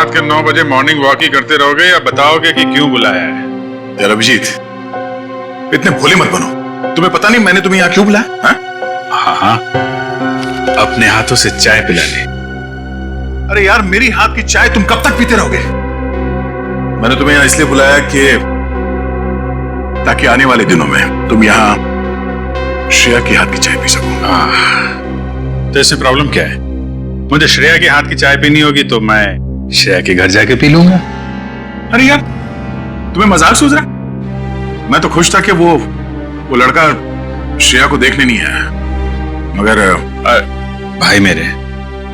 रात के 9 बजे मॉर्निंग वॉक ही करते रहोगे या बताओगे कि क्यों बुलाया है? यार अभिजीत, इतने भोले मत बनो। तुम्हें पता नहीं मैंने तुम्हें यहाँ क्यों बुलाया? हाँ, अपने हाथों से चाय पिलाने। अरे यार, मेरी हाथ की चाय तुम कब तक पीते रहोगे? मैंने तुम्हें यहाँ इसलिए बुलाया कि ताकि आने वाले दिनों में तुम यहाँ श्रेया की हाथ की चाय पी सको। तो इसमें प्रॉब्लम क्या है? मुझे श्रेया के हाथ की चाय पीनी होगी तो मैं श्रेया के घर जाके पी लूंगा। अरे यार, तुम्हें मजाक सूझ रहा? मैं तो खुश था कि वो लड़का श्रेया को देखने नहीं आया, मगर भाई मेरे,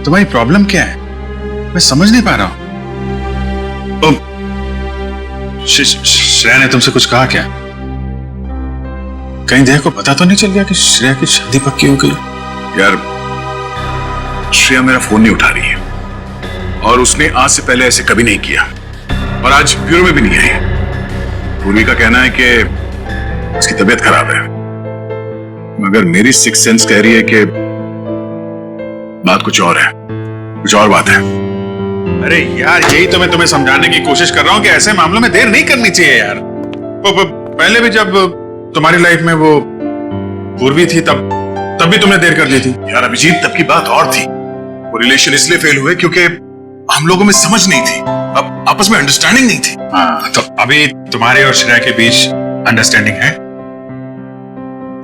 तुम्हारी प्रॉब्लम क्या है? मैं समझ नहीं पा रहा हूं। श्रेया ने तुमसे कुछ कहा क्या? कहीं देखो पता तो नहीं चल गया कि श्रेया की शादी पक्की हो गई? यार, श्रेया मेरा फोन नहीं उठा रही है और उसने आज से पहले ऐसे कभी नहीं किया और आज ब्यूरो में भी नहीं आई। पूर्वी का कहना है कि उसकी तबीयत खराब है, मगर मेरी सिक्स सेंस कह रही है कि बात कुछ और है, कुछ और बात है। अरे यार, यही तो मैं तुम्हें समझाने की कोशिश कर रहा हूं कि ऐसे मामलों में देर नहीं करनी चाहिए यार। पहले भी जब तुम्हारी लाइफ में वो पूर्वी थी तब भी तुमने देर कर दी थी। यार अभिजीत, तब की बात और थी। वो रिलेशन इसलिए फेल हुए क्योंकि हम लोगों में समझ नहीं थी, अब आपस में अंडरस्टैंडिंग नहीं थी। हाँ, तो अभी तुम्हारे और श्रेया के बीच अंडरस्टैंडिंग है?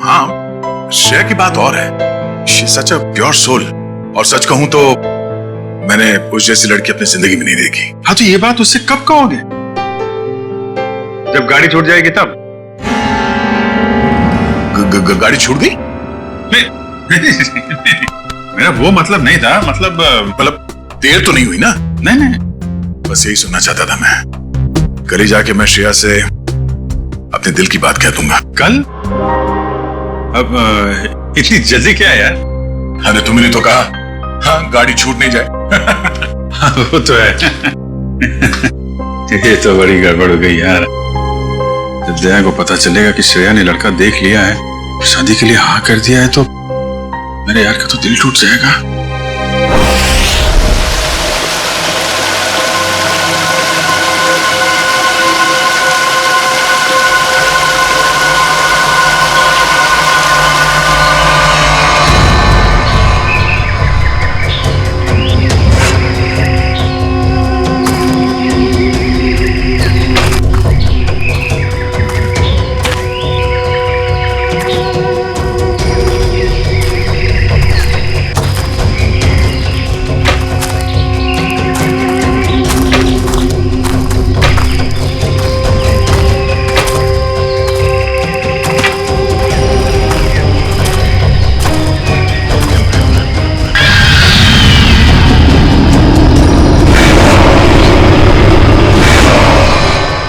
हाँ, श्रेया की बात और है। She is such a pure soul, और सच कहूं तो मैंने उस जैसी लड़की अपनी जिंदगी में नहीं देखी। हाँ, तो ये बात उससे कब कहोगे? जब गाड़ी छूट जाएगी तब? गाड़ी छूट गई? मेरा वो मतलब नहीं था। मतलब देर तो नहीं हुई ना? नहीं, बस यही सुनना चाहता था मैं। कल ही जाके मैं श्रेया से अपने दिल की बात कह दूंगा। कल? अब इतनी जल्दी क्या है यार? अरे तुमने तो कहा हाँ, गाड़ी छूट नहीं जाए। वो तो है। ये तो बड़ी गड़बड़ हो गई यार। जब दया को पता चलेगा कि श्रेया ने लड़का देख लिया है, शादी के लिए हाँ कर दिया है, तो मेरे यार का तो दिल टूट जाएगा।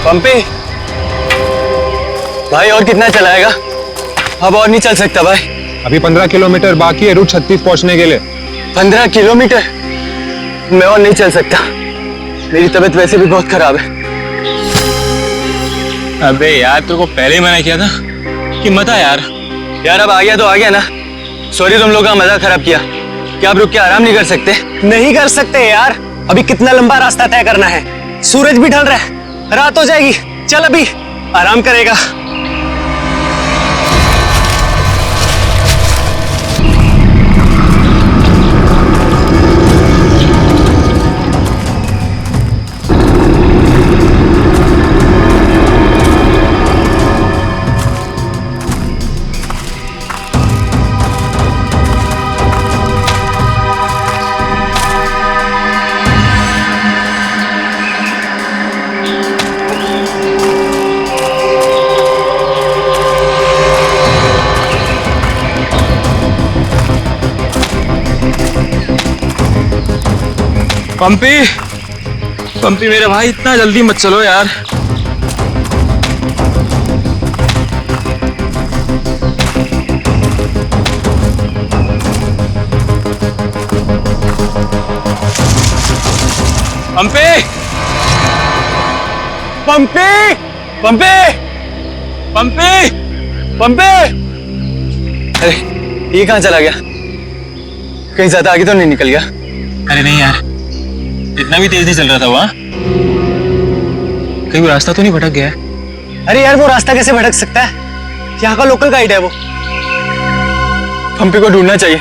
पंपी भाई, और कितना चलाएगा? अब और नहीं चल सकता भाई। अभी 15 किलोमीटर बाकी है रूट 36 पहुंचने के लिए। 15 किलोमीटर? मैं और नहीं चल सकता, मेरी तबीयत वैसे भी बहुत खराब है। अबे यार, तेरे को पहले ही मना किया था कि मत आ यार। यार अब आ गया तो आ गया ना। सॉरी, तुम लोग का मजाक खराब किया। क्या आप रुक के आराम नहीं कर सकते? नहीं कर सकते यार, अभी कितना लंबा रास्ता तय करना है। सूरज भी ढल रहा है, रात हो जाएगी। चल अभी आराम करेगा। पंपी मेरे भाई, इतना जल्दी मत चलो यार। पंपी पंपी पंपी पंपी पंपी, अरे ये कहाँ चला गया? कहीं ज्यादा आगे तो नहीं निकल गया? अरे नहीं यार, इतना भी तेज नहीं चल रहा था वहां। कहीं वो रास्ता तो नहीं भटक गया है? अरे यार वो रास्ता कैसे भटक सकता है? यहाँ का लोकल गाइड है वो। पंपी को ढूंढना चाहिए।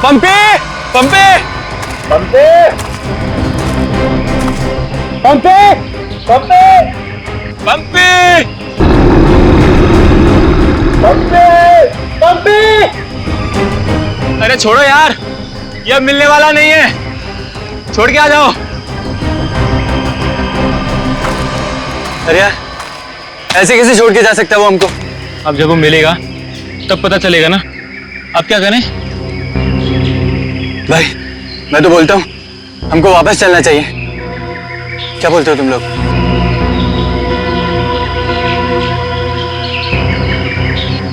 पंपी, पंपी, पंपी, पंपी, पंपी, पंपी! पंपी, पंपी। अरे छोड़ो यार, ये अब मिलने वाला नहीं है, छोड़ के आ जाओ। अरे यार ऐसे कैसे छोड़ के जा सकता है वो हमको? अब जब वो मिलेगा तब पता चलेगा ना। अब क्या करें? भाई मैं तो बोलता हूँ हमको वापस चलना चाहिए। क्या बोलते हो तुम लोग?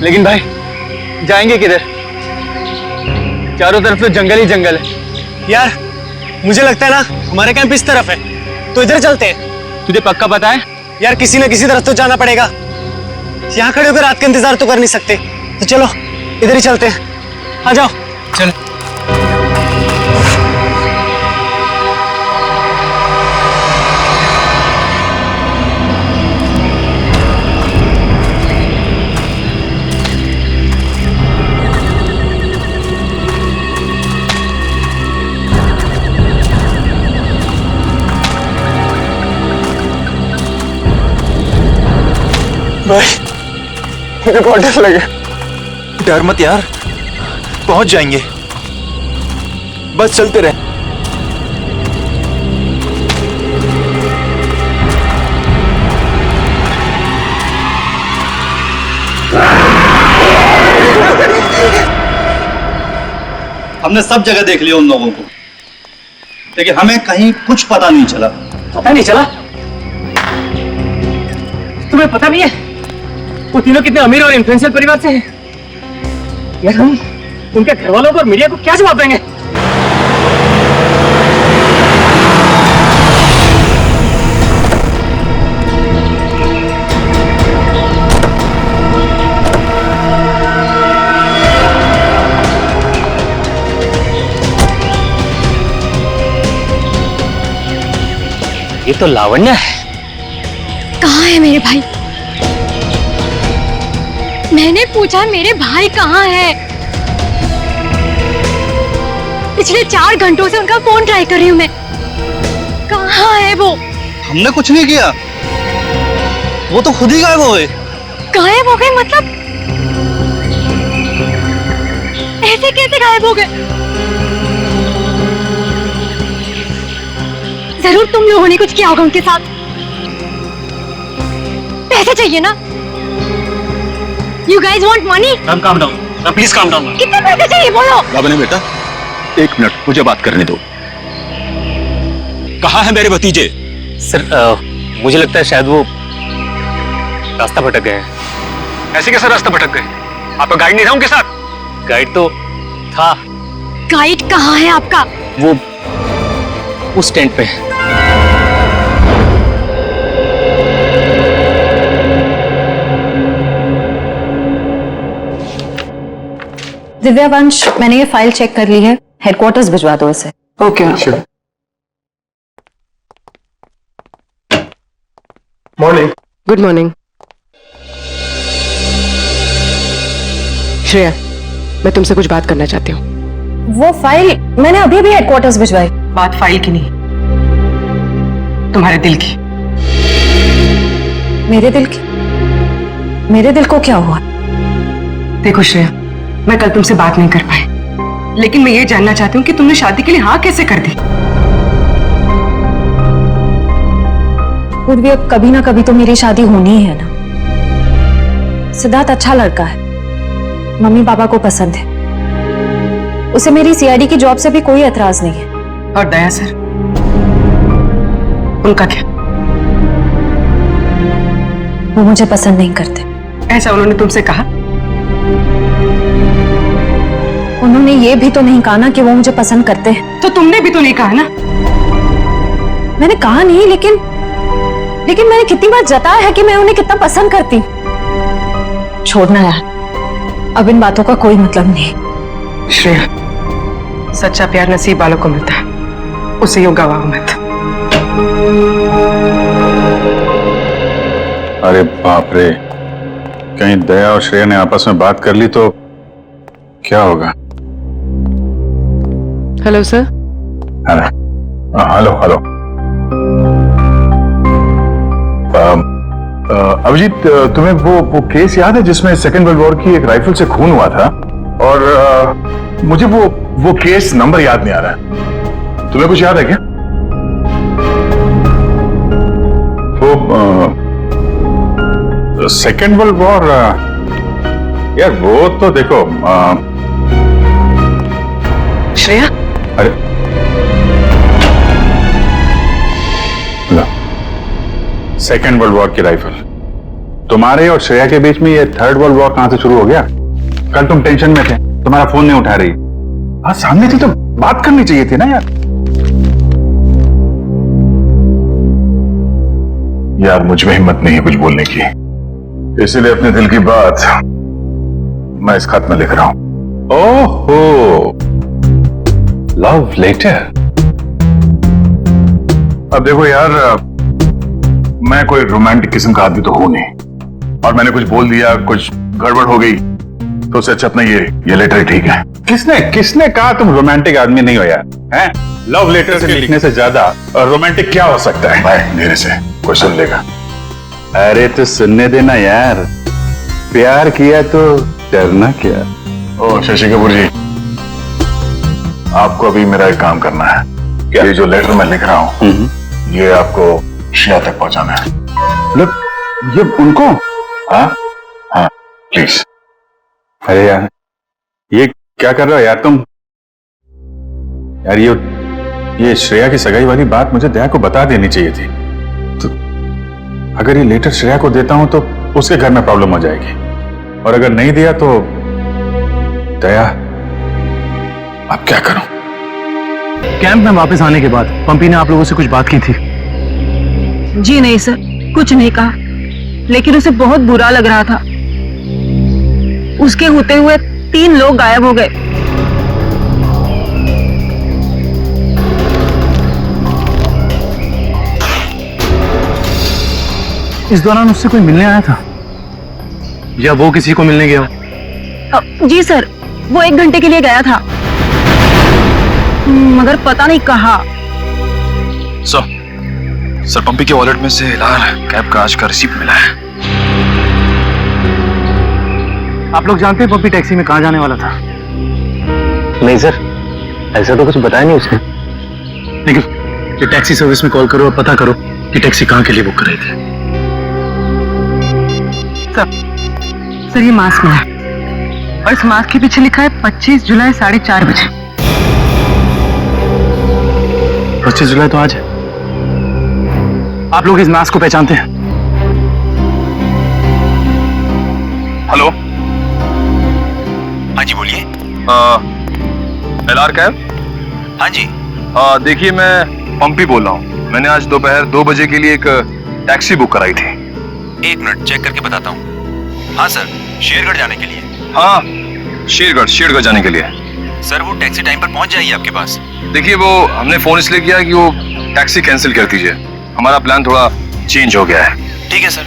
लेकिन भाई जाएंगे किधर? चारों तरफ तो जंगल ही जंगल है। यार मुझे लगता है ना हमारे कैंप इस तरफ है, तो इधर चलते हैं। तुझे पक्का पता है? यार किसी न किसी तरफ तो जाना पड़ेगा। यहाँ खड़े होकर रात का इंतजार तो कर नहीं सकते, तो चलो इधर ही चलते हैं। आ जाओ। चल। भाई मुझे बहुत डर लगे। डर मत यार, पहुंच जाएंगे, बस चलते रहे। हमने सब जगह देख लिया उन लोगों को, लेकिन हमें कहीं कुछ पता नहीं चला। पता नहीं चला? तुम्हें पता नहीं है वो तीनों कितने अमीर और इन्फ्लुएंशियल परिवार से हैं? यार हम उनके घर वालों को और मीडिया को क्या जवाब देंगे? ये तो लावण्य है। कहाँ है मेरे भाई? मैंने पूछा मेरे भाई कहाँ है? पिछले 4 घंटों से उनका फोन ट्राई कर रही हूँ मैं। कहाँ है वो? हमने कुछ नहीं किया, वो तो खुद ही गायब हो गए। गायब हो गए मतलब? ऐसे कैसे गायब हो गए? जरूर तुम लोगों ने कुछ किया होगा उनके साथ। पैसे चाहिए ना? You guys want money? Calm down, please calm down. कितने पैसे चाहिए बोलो? बाबा बेटा 1 मिनट मुझे बात करने दो। कहाँ है मेरे भतीजे? सर मुझे लगता है शायद वो रास्ता भटक गए हैं। ऐसे कैसे रास्ता भटक गए? आपका गाइड नहीं था उनके साथ? गाइड तो था। गाइड कहाँ है आपका? वो उस टेंट पे है। दिव्यावंश, मैंने ये फाइल चेक कर ली है, हेडक्वार्टर्स भिजवा दो इसे। Okay morning. Good morning. Shreya, मैं तुमसे कुछ बात करना चाहती हूँ। वो फाइल मैंने अभी अभी हेडक्वार्टर्स भिजवाई। बात फाइल की नहीं, तुम्हारे दिल की। मेरे दिल की? मेरे दिल को क्या हुआ? देखो श्रेया, मैं कल तुमसे बात नहीं कर पाई, लेकिन मैं ये जानना चाहती हूँ कि तुमने शादी के लिए हाँ कैसे कर दी? पूर्वी, अब कभी ना कभी तो मेरी शादी होनी ही है ना। सिद्धार्थ अच्छा लड़का है, मम्मी पापा को पसंद है, उसे मेरी सीआईडी की जॉब से भी कोई एतराज नहीं है। और दया सर, उनका क्या? वो मुझे पसंद नहीं करते। ऐसा उन्होंने तुमसे कहा? उन्होंने ये भी तो नहीं कहा ना कि वो मुझे पसंद करते हैं। तो तुमने भी तो नहीं कहा ना? मैंने कहा नहीं, लेकिन मैंने कितनी बार जताया है कि मैं उन्हें कितना पसंद करती हूँ। छोड़ना यार, अब इन बातों का कोई मतलब नहीं। श्रेया, सच्चा प्यार नसीब वालों को मिलता है, उससे योग गवाओ मत। अरे बाप रे, कहीं दया और श्रेया ने आपस में बात कर ली तो क्या होगा? Hello sir. Hello hello. Abhijeet, तुम्हें वो केस याद है जिसमें सेकेंड वर्ल्ड वॉर की एक राइफल से खून हुआ था? और मुझे वो केस नंबर याद नहीं आ रहा है। तुम्हें कुछ याद है क्या? वो सेकेंड वर्ल्ड वॉर, यार वो तो देखो श्रेया, अरे सेकेंड वर्ल्ड वॉर की राइफल। तुम्हारे और श्रेया के बीच में ये थर्ड वर्ल्ड वॉर कहां से शुरू हो गया? कल तुम टेंशन में थे, तुम्हारा फोन नहीं उठा रही। हाँ, सामने थी तो बात करनी चाहिए थी ना यार। यार मुझ में हिम्मत नहीं है कुछ बोलने की, इसीलिए अपने दिल की बात मैं इस खत में लिख रहा हूं। ओहो, लव लेटर। अब देखो यार, मैं कोई रोमांटिक किस्म का आदमी तो हूं नहीं, और मैंने कुछ बोल दिया, कुछ गड़बड़ हो गई तो उससे अच्छा अपना ये लेटर ही ठीक है। किसने कहा तुम रोमांटिक आदमी नहीं हो यार? हैं? लव लेटर से लिखने से ज्यादा रोमांटिक क्या हो सकता है? भाई धीरे से, कोई सुन लेगा। अरे तो सुनने देना यार, प्यार किया तो डरना क्या। ओ शशि कपूर जी, आपको अभी मेरा एक काम करना है। ये जो लेटर मैं लिख रहा हूं, ये आपको श्रेया तक पहुंचाना है। मतलब ये उनको? हाँ हाँ, प्लीज। अरे यार, ये क्या कर रहे हो यार तुम? यार ये श्रेया की सगाई वाली बात मुझे दया को बता देनी चाहिए थी। तो अगर ये लेटर श्रेया को देता हूं तो उसके घर में प्रॉब्लम हो जाएगी, और अगर नहीं दिया तो दया, अब क्या करूं? कैंप में वापस आने के बाद पंपी ने आप लोगों से कुछ बात की थी? जी नहीं सर, कुछ नहीं कहा, लेकिन उसे बहुत बुरा लग रहा था। उसके होते हुए 3 लोग गायब हो गए। इस दौरान उससे कोई मिलने आया था या वो किसी को मिलने गया? जी सर, वो 1 घंटे के लिए गया था, मगर पता नहीं कहाँ। सर, पंपी के वॉलेट में से लाल कैब का आज का रिसीप्ट मिला है। आप लोग जानते हैं पंपी टैक्सी में कहाँ जाने वाला था? नहीं सर, ऐसा तो कुछ बताया नहीं उसने। लेकिन ये टैक्सी सर्विस में कॉल करो और पता करो कि टैक्सी कहाँ के लिए बुक कर रही थी। सर ये मास्क मिला, और इस मास्क के पीछे लिखा है 25 जुलाई 4:30 बजे। 25 जुलाई तो आज है। आप लोग इस मास्क को पहचानते हैं? हेलो, हाँ जी बोलिए। LR cab? हाँ जी। देखिए, मैं पंपी बोल रहा हूँ। मैंने आज दोपहर 2 बजे के लिए एक टैक्सी बुक कराई थी। 1 मिनट चेक करके बताता हूँ। हाँ सर, शेरगढ़ जाने के लिए। हाँ, शेरगढ़ जाने के लिए। सर वो टैक्सी टाइम पर पहुँच जाएगी आपके पास। देखिए, वो हमने फोन इसलिए किया कि वो टैक्सी कैंसिल कर दीजिए, हमारा प्लान थोड़ा चेंज हो गया है। ठीक है सर।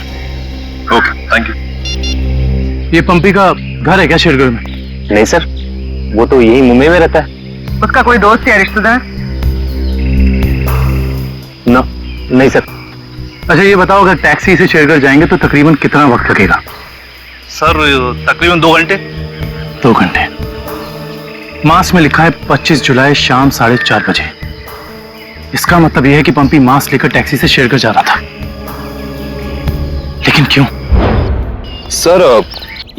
Okay, thank you. ये पंपी का घर है क्या शेरगढ़ में? नहीं सर, वो तो यही मुंबई में रहता है। उसका कोई दोस्त या रिश्तेदार? नहीं सर। अच्छा ये बताओ, अगर टैक्सी से शेरगढ़ जाएंगे तो तकरीबन कितना वक्त लगेगा? सर तकरीबन 2 घंटे। 2 घंटे। मास में लिखा है 25 जुलाई शाम 4:30 बजे। इसका मतलब यह है कि पंपी मास लेकर टैक्सी से शेरगढ़ जा रहा था। लेकिन क्यों? सर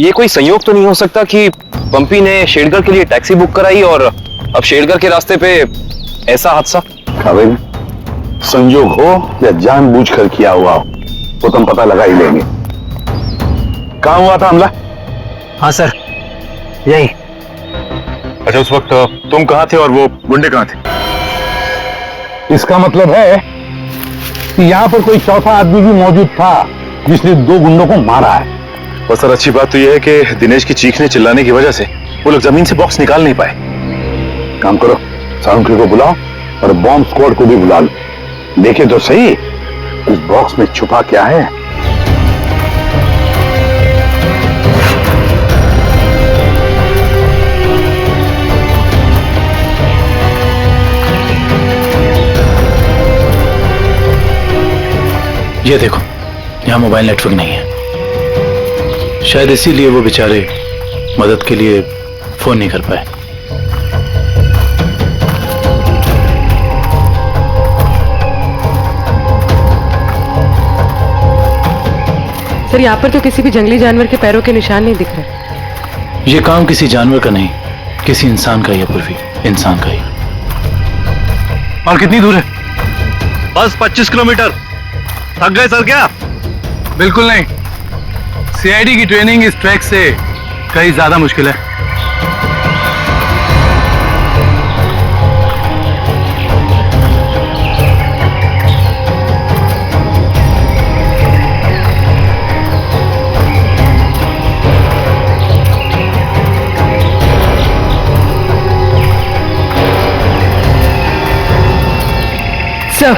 ये कोई संयोग तो नहीं हो सकता कि पंपी ने शेरगढ़ के लिए टैक्सी बुक कराई और अब शेरगढ़ के रास्ते पे ऐसा हादसा? संयोग हो या जानबूझकर किया हुआ हो, वो तुम पता लगा ही लेंगे। कहां हुआ था हमला? हाँ सर, यही। अच्छा, उस वक्त तुम कहां थे और वो गुंडे कहां थे? इसका मतलब है कि यहाँ पर कोई चौथा आदमी भी मौजूद था जिसने 2 गुंडों को मारा है। और सर अच्छी बात तो यह है कि दिनेश की चीखने चिल्लाने की वजह से वो लोग जमीन से बॉक्स निकाल नहीं पाए। काम करो, साउंड क्रू को बुलाओ और बॉम्ब स्क्वाड को भी बुला लो। देखे तो सही इस बॉक्स में छुपा क्या है। ये देखो, यहाँ मोबाइल नेटवर्क नहीं है। शायद इसीलिए वो बेचारे मदद के लिए फोन नहीं कर पाए। सर, यहाँ पर तो किसी भी जंगली जानवर के पैरों के निशान नहीं दिख रहे। ये काम किसी जानवर का नहीं, किसी इंसान का ही है पूर्वी, इंसान का ही। और कितनी दूर है? बस 25 किलोमीटर। थक गए सर क्या? बिल्कुल नहीं। सीआईडी की ट्रेनिंग इस ट्रैक से कहीं ज्यादा मुश्किल है। सर,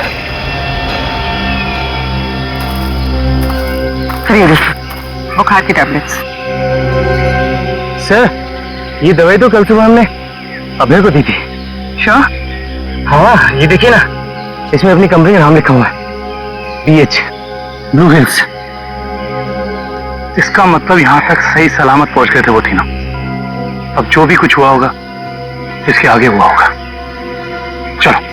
बुखार की टैबलेट्स। सर, ये दवाई तो कल सुबह हमने अभय को दी थी। श्योर? हाँ, ये देखिए ना, इसमें अपनी कंपनी का नाम लिखा हुआ है, BH ब्लू हिल्स। इसका मतलब यहाँ तक सही सलामत पहुंच गए थे वो तीनों। अब जो भी कुछ हुआ होगा इसके आगे हुआ होगा। चलो।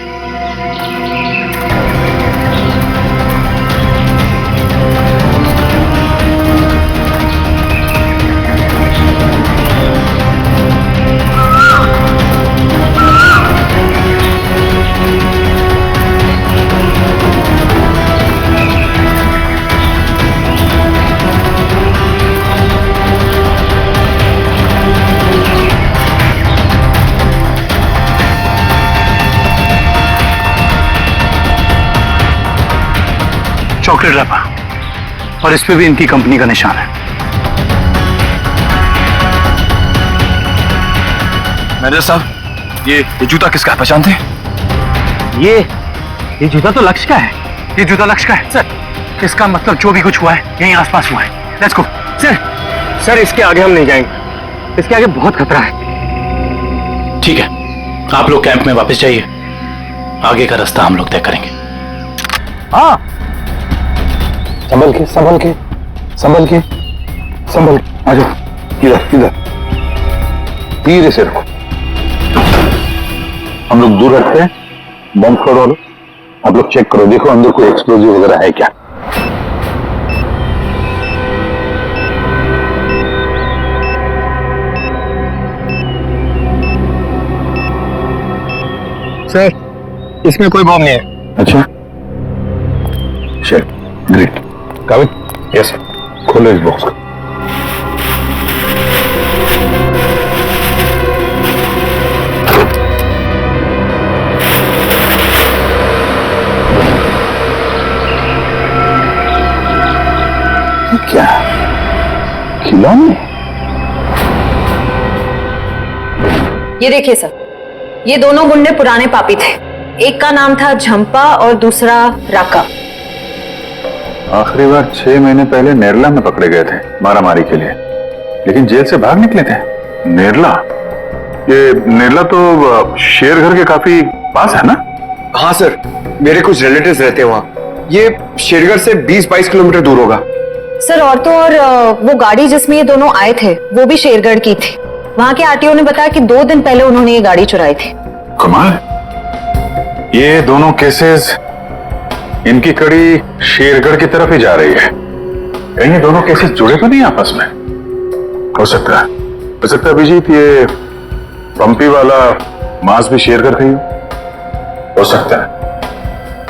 चॉकलेट रैपर, और इस पे भी इनकी कंपनी का निशान है। मैनेजर साहब, ये जूता किसका है, पहचानते हैं? ये जूता तो लक्ष्य का है। ये जूता लक्ष्य का है सर। इसका मतलब जो भी कुछ हुआ है यहीं आसपास हुआ है। Let's go. सर, इसके आगे हम नहीं जाएंगे। इसके आगे बहुत खतरा है। ठीक है, आप लोग कैंप में वापस जाइए। आगे का रास्ता हम लोग तय करेंगे। हाँ, संभल के संभल के संभल के संभल के। आ जाओ, इधर धीरे से रखो। हम लोग दूर रखते हैं। बम स्क्वाड वालों, आप लोग चेक करो, देखो अंदर कोई एक्सप्लोजिव वगैरह है क्या। सर, इसमें कोई बम नहीं है। अच्छा, शिट, ग्रेट। काबिल? Yes sir. खोलो इस बॉक्स को। क्या खिलौने? ये देखिए सर, ये दोनों गुंडे पुराने पापी थे। एक का नाम था झंपा और दूसरा राका। आखिरी बार 6 महीने पहले नेरला में पकड़े गए थे मारामारी के लिए, लेकिन जेल से भाग निकले थे। नेरला? ये नेरला तो शेरघर के काफी पास है ना? हाँ सर, मेरे कुछ रिलेटिव्स रहते हैं वहाँ। ये शेरगढ़ से 20-22 किलोमीटर दूर होगा। सर, और तो और वो गाड़ी जिसमें ये दोनों आए थे वो भी शेरगढ़ की थी। वहाँ के आरटीओ ने बताया कि 2 दिन पहले उन्होंने ये गाड़ी चुराई थी। कमाल, ये दोनों केसेस, इनकी कड़ी शेरगढ़ की तरफ ही जा रही है। कहीं ये दोनों केसेस जुड़े तो नहीं आपस में? हो सकता है अभिजीत, ये पंपी वाला मांस भी शेरगढ़ का ही हो सकता है,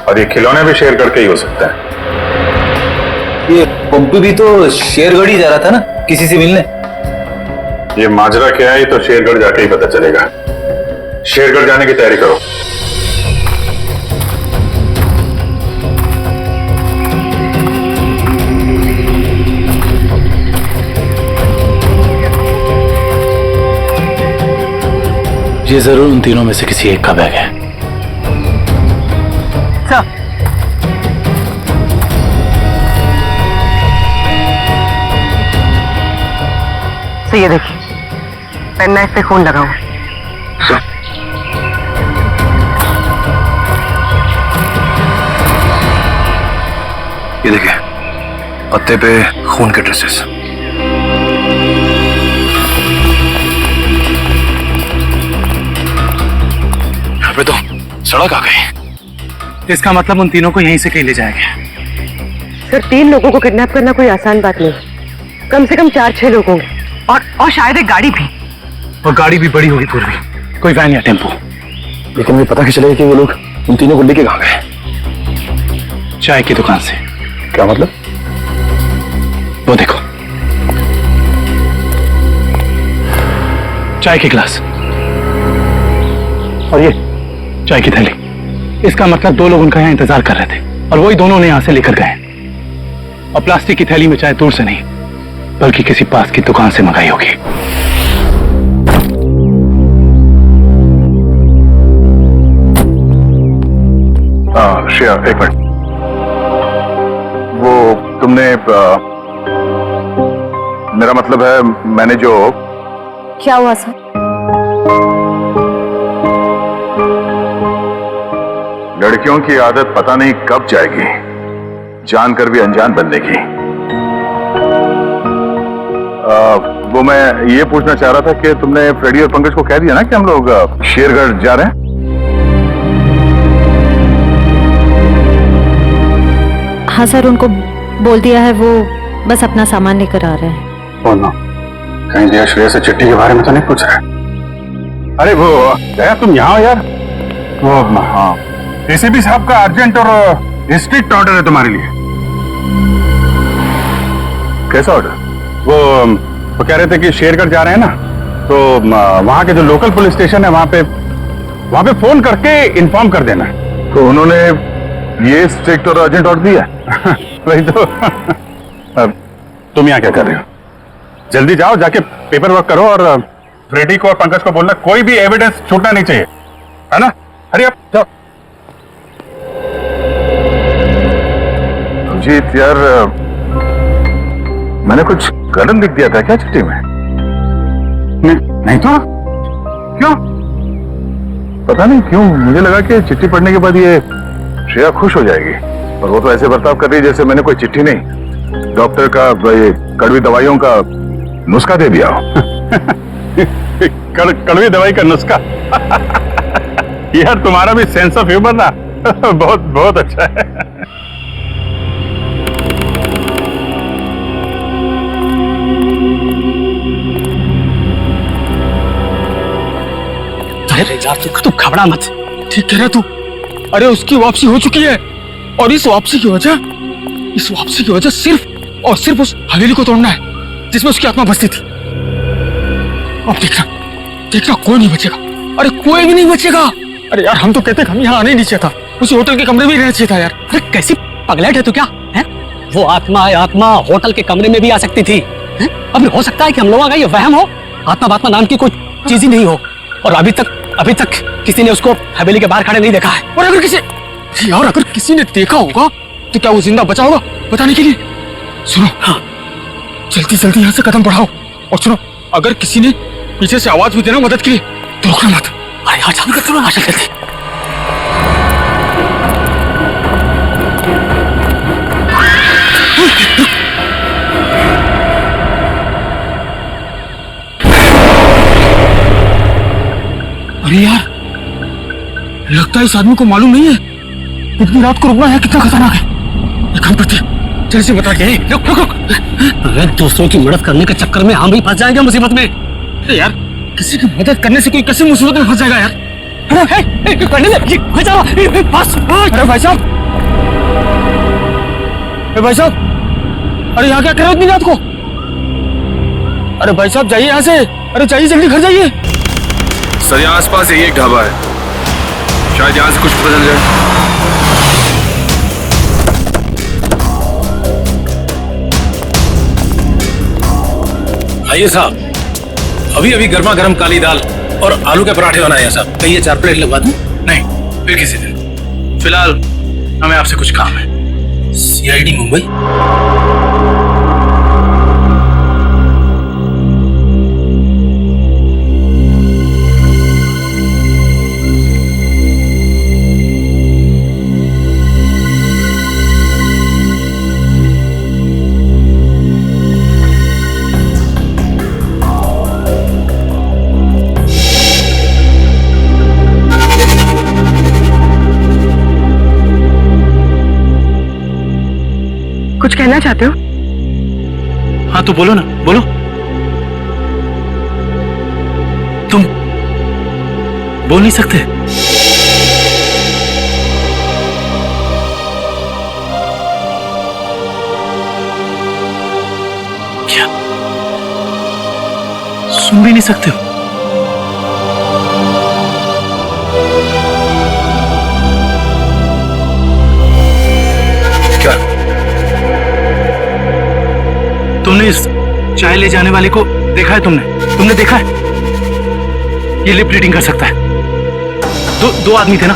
और ये खिलौने भी शेरगढ़ के ही हो सकता है। ये पंपी भी तो शेरगढ़ ही जा रहा था ना किसी से मिलने। ये माजरा क्या है तो शेरगढ़ जाके ही पता चलेगा। शेरगढ़ जाने की तैयारी करो। ये जरूर उन तीनों में से किसी एक का बैग है। सर तो ये देखिए पेन नाइफ पे खून लगा हुआ। ये देखिए पत्ते पे खून के ट्रेसेस। यहाँ पे तो सड़क आ गई। इसका मतलब उन तीनों को यहीं से कहीं ले जाएंगे। सर 3 लोगों को किडनैप करना कोई आसान बात नहीं, कम से कम 4-6 लोग होंगे और शायद एक गाड़ी भी। और गाड़ी भी बड़ी होगी पूर्वी, कोई वैन या टेम्पो। लेकिन मुझे पता कैसे चलेगा कि वो लोग उन तीनों को लेके कहाँ गए? चाय की दुकान से। क्या मतलब? वो देखो चाय के गिलास और ये चाय की थैली। इसका मतलब 2 लोग उनका यहाँ इंतजार कर रहे थे और वही दोनों ने यहाँ से लेकर गए। और प्लास्टिक की थैली में चाय दूर से नहीं बल्कि किसी पास की दुकान से मंगाई होगी। श्रेया एक मिनट, वो तुमने मेरा मतलब है मैंने जो। क्या हुआ सर? लड़कियों की आदत पता नहीं कब जाएगी, जानकर भी अनजान बनने की। वो मैं ये पूछना चाह रहा था कि तुमने फ्रेडी और पंकज को कह दिया ना कि हम लोग शेरगढ़ जा रहे हैं? हाँ सर, उनको बोल दिया है, वो बस अपना सामान लेकर आ रहे हैं। बोलना कहीं दिया श्रेया से चिट्ठी के बारे में तो नहीं पूछ रहे? अरे वो दया तुम यहाँ हो यार। वो हाँ, एसीपी साहब का अर्जेंट और स्ट्रिक्ट ऑर्डर है तुम्हारे लिए। कैसा ऑर्डर? वो कह रहे थे कि शेरगढ़ जा रहे हैं ना, तो वहाँ के जो लोकल पुलिस स्टेशन है वहाँ पे फोन करके इन्फॉर्म कर देना। तो उन्होंने ये स्ट्रिक्ट और अर्जेंट ऑर्डर दिया? वही तो। अब तुम यहाँ क्या कर रहे हो? जल्दी जाओ, जाके पेपर वर्क करो और फ्रेडी को और पंकज को बोलना कोई भी एविडेंस छूटना नहीं चाहिए, है ना? अरे अब जाओ। जीत यार, मैंने कुछ गलत लिख दिया था क्या चिट्ठी में? नहीं तो क्यों? पता नहीं क्यों मुझे लगा कि चिट्ठी पढ़ने के बाद ये श्रेया खुश हो जाएगी, और वो तो ऐसे बर्ताव कर रही जैसे मैंने कोई चिट्ठी नहीं, डॉक्टर का ये कड़वी दवाइयों का नुस्खा दे दिया हो। कड़वी दवाई का नुस्खा। यार तुम्हारा भी सेंस ऑफ ह्यूमर ना बहुत बहुत अच्छा है। अरे यार तू घबरा मत, ठीक कह रहा तू। अरे उसकी वापसी हो चुकी है और इस वापसी की वजह सिर्फ और सिर्फ उस हवेली को तोड़ना है जिसमें उसकी आत्मा बसती थी। अब देखना कोई नहीं बचेगा। अरे कोई भी नहीं बचेगा। अरे यार हम तो कहते हम यहाँ आने ही नहीं चाहिए था, उसी होटल के कमरे में ही रहना चाहिए था यार। अरे कैसी पगलेट है तू क्या है? वो आत्मा होटल के कमरे में भी आ सकती थी। अब हो सकता है कि हम लोगों का ये वहम हो, आत्मा नाम की कोई चीज ही नहीं हो, और अभी तक किसी ने उसको हवेली के बाहर खड़े नहीं देखा है। और अगर किसी ने देखा होगा तो क्या वो जिंदा बचा होगा बताने के लिए? सुनो, हाँ जल्दी यहाँ से कदम बढ़ाओ, और सुनो अगर किसी ने पीछे से आवाज भी देना मदद के लिए तो रुकना मत। अरे आशा करती। अरे यार लगता है इस आदमी को मालूम नहीं है इतनी रात को रुकना है कितना खतरनाक है। एक काम करते हैं, जल्दी से बता के। रुक। अरे दूसरों की मदद करने के चक्कर में हम भी फंस जाएंगे मुसीबत में। अरे यार किसी की मदद करने से कोई कैसे मुसीबत में फंस जाएगा यार? अरे भाई साहब, अरे यहाँ क्या कर रहे हो इतनी रात को? अरे भाई साहब जाइए यहाँ से, अरे जाइए जल्दी घर जाइए। सर यहाँ आसपास यही एक ढाबा है, शायद यहाँ से कुछ पता चल जाए। आइए साहब, अभी गर्मा गर्म काली दाल और आलू के पराठे बनाए हैं साहब। कहिए 4 प्लेट लगवा दूं? नहीं, फिर किसी दिन। फिलहाल हमें आपसे कुछ काम है। सीआईडी मुंबई? कुछ कहना चाहते हो? हाँ तो बोलो ना, बोलो। तुम बोल नहीं सकते? क्या सुन भी नहीं सकते हो? क्या तुमने इस चाय ले जाने वाले को देखा है? तुमने देखा है? ये लिप रीडिंग कर सकता है। दो आदमी थे ना?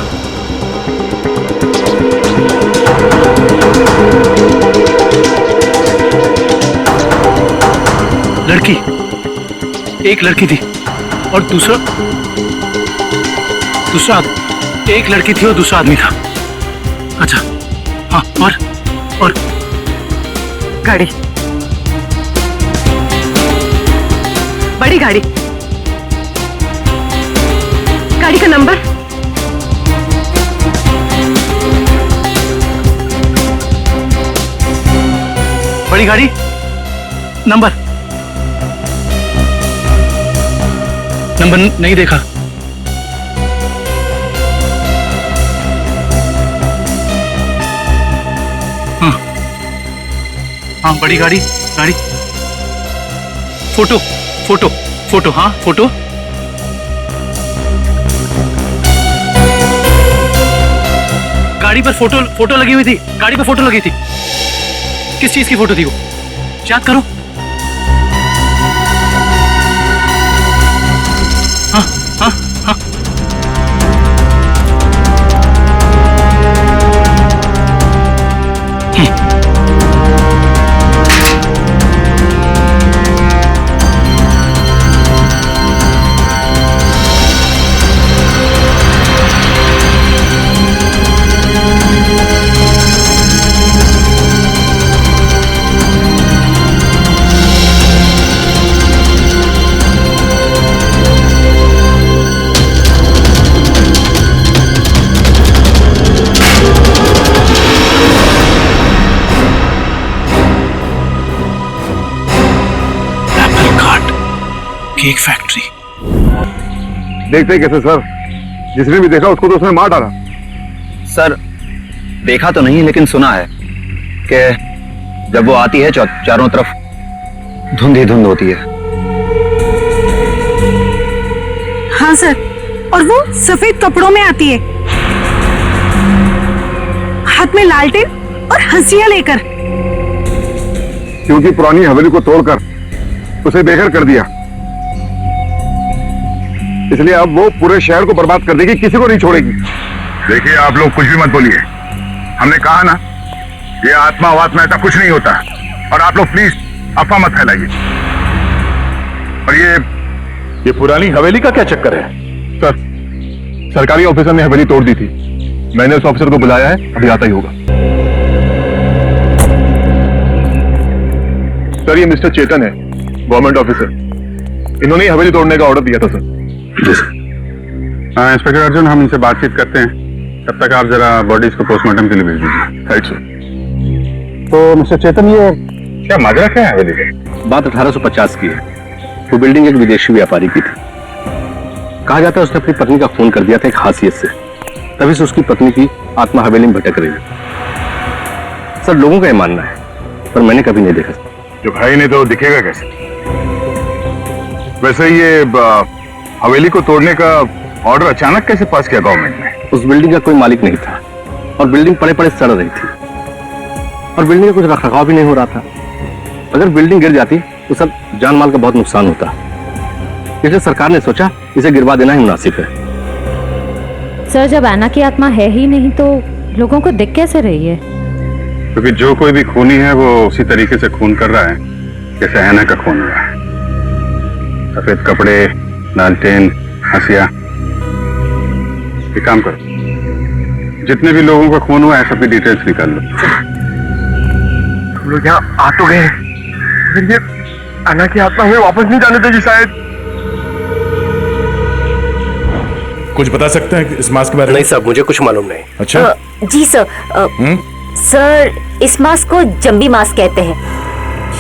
लड़की, एक लड़की थी और दूसरा एक लड़की थी और दूसरा आदमी था। अच्छा हाँ, और गाड़ी, बड़ी गाड़ी, गाड़ी का नंबर? बड़ी गाड़ी नंबर नहीं देखा। हाँ बड़ी गाड़ी, फोटो, हाँ फोटो। गाड़ी पर फोटो लगी हुई थी। गाड़ी पर फोटो लगी थी। किस चीज की फोटो थी वो? याद करो। हाँ हाँ हाँ। Cake factory. देखते ही कैसे सर? जिसने भी देखा उसको तो उसने मार डाला। सर देखा तो नहीं, लेकिन सुना है कि जब वो आती है चारों तरफ धुंध ही धुंध होती है। हाँ सर, और वो सफेद कपड़ों में आती है, हाथ में लालटेन और हंसियां लेकर। क्योंकि पुरानी हवेली को तोड़कर उसे बेघर कर दिया, इसलिए अब वो पूरे शहर को बर्बाद कर देगी, किसी को नहीं छोड़ेगी। देखिए आप लोग कुछ भी मत बोलिए। हमने कहा ना, ये आत्मा वात्मा ऐसा कुछ नहीं होता। और आप लोग प्लीज अफवाह मत फैलाइए। और ये पुरानी हवेली का क्या चक्कर है? सर, सरकारी ऑफिसर ने हवेली तोड़ दी थी। मैंने उस ऑफिसर को बुलाया है, अभी आता ही होगा। सर ये मिस्टर चेतन है, गवर्नमेंट ऑफिसर। इन्होंने ही हवेली तोड़ने का ऑर्डर दिया था सर। हाँ इंस्पेक्टर अर्जुन, हम इनसे बातचीत करते हैं। तब तक आप जरा बॉडीज को पोस्टमार्टम के लिए भेज दीजिए। Right sir. तो मिस्टर चेतन, ये क्या माजरा क्या है हवेली का? बात 1850 की है। वो बिल्डिंग एक विदेशी व्यापारी की थी। कहा जाता है उसने अपनी पत्नी का खून कर दिया था एक खासियत से, तभी से उसकी पत्नी की आत्मा हवेली में भटक रही है। सर लोगों का ये मानना है, पर मैंने कभी नहीं देखा। जो भाई ने तो दिखेगा कैसे? वैसे ये हवेली को तोड़ने का ऑर्डर अचानक कैसे पास किया गवर्नमेंट ने? उस बिल्डिंग का कोई मालिक नहीं था और बिल्डिंग पड़े पड़े सड़ रही थी और बिल्डिंग का कुछ रखरखाव भी नहीं हो रहा था। अगर बिल्डिंग गिर जाती तो सब जान माल का बहुत नुकसान होता, इसलिए सरकार ने सोचा इसे गिरवा देना ही मुनासिब है। सर जब ऐना की आत्मा है ही नहीं तो लोगों को देख कैसे रही है? क्योंकि जो कोई भी खूनी है वो उसी तरीके से खून कर रहा है जैसे हैना का खून हुआ है। सफेद कपड़े, लालटेन, हंसिया। एक काम करो, जितने भी लोगों का खून हुआ है सबकी डिटेल्स निकाल लो। हम लोग यहाँ आ तो गए, फिर ये अन्ना की आत्मा हमें वापस नहीं जाने देगी शायद। कुछ बता सकते हैं इस मास्क के बारे में? नहीं साहब, मुझे कुछ मालूम नहीं। अच्छा। जी सर। सर, इस मास्क को जंबी मास्क कहते हैं।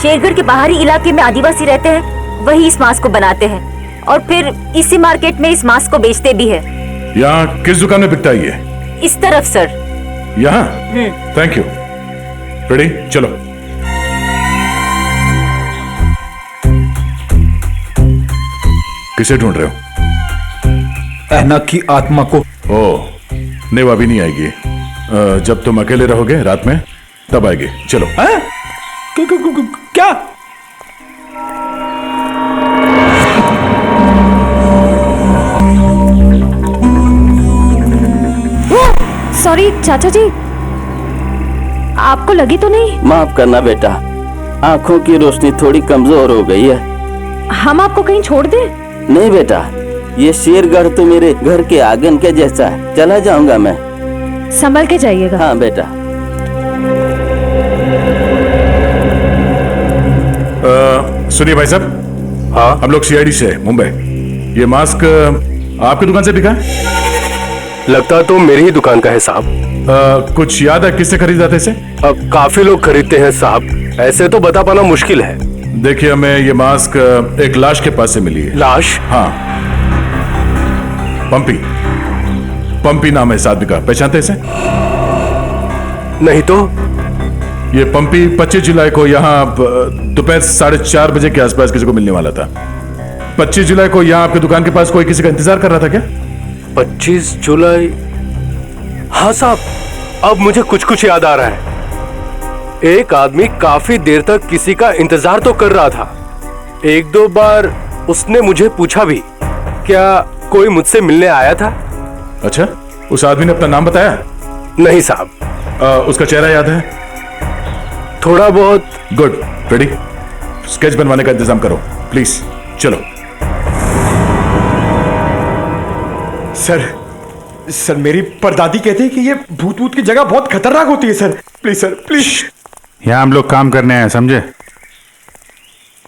शेरगढ़ के बाहरी इलाके में आदिवासी रहते हैं, वही इस मास्क को बनाते हैं और फिर इसी मार्केट में इस मास्क को बेचते भी है। यहाँ किस दुकान में बिकता है ये? इस तरफ सर। यहाँ? Thank you. रेडी, चलो। किसे ढूंढ रहे हो? अहना की आत्मा को। ओह, नहीं वो अभी नहीं आएगी। जब तुम अकेले रहोगे रात में तब आएगी। चलो। क्या? सॉरी चाचा जी, आपको लगी तो नहीं? माफ करना बेटा, आंखों की रोशनी थोड़ी कमजोर हो गई है। हम आपको कहीं छोड़ दें? नहीं बेटा, ये शेरगढ़ तो मेरे घर के आंगन के जैसा है। चला जाऊंगा मैं। संभल के जाइएगा। हाँ बेटा। सुनिए भाई साहब। हाँ, हम लोग सीआईडी से मुंबई। ये मास्क आपकी दुकान से बिका है? लगता तो मेरी ही दुकान का है साहब। कुछ याद है किससे खरीदा था इसे? काफी लोग खरीदते हैं साहब, ऐसे तो बता पाना मुश्किल है। देखिए, हमें ये मास्क एक लाश के पास से मिली है। लाश? हाँ, पंपी नाम है इस आदमी का। पहचानते इसे? नहीं तो। ये पंपी 25 जुलाई को यहाँ दोपहर 4:30 बजे के आसपास किसी को मिलने वाला था। 25 जुलाई को यहाँ आपकी दुकान के पास कोई किसी का इंतजार कर रहा था क्या? 25 जुलाई? हाँ साहब, अब मुझे कुछ कुछ याद आ रहा है। एक आदमी काफी देर तक किसी का इंतजार तो कर रहा था। एक दो बार उसने मुझे पूछा भी, क्या कोई मुझसे मिलने आया था? अच्छा, उस आदमी ने अपना नाम बताया? नहीं साहब। उसका चेहरा याद है? थोड़ा बहुत। गुड। रेडी? स्केच बनवाने का इंतजाम करो प्लीज। चलो। सर मेरी परदादी कहते हैं कि ये भूत की जगह बहुत खतरनाक होती है सर। Please sir, please. यहाँ हम लोग काम करने आए, समझे?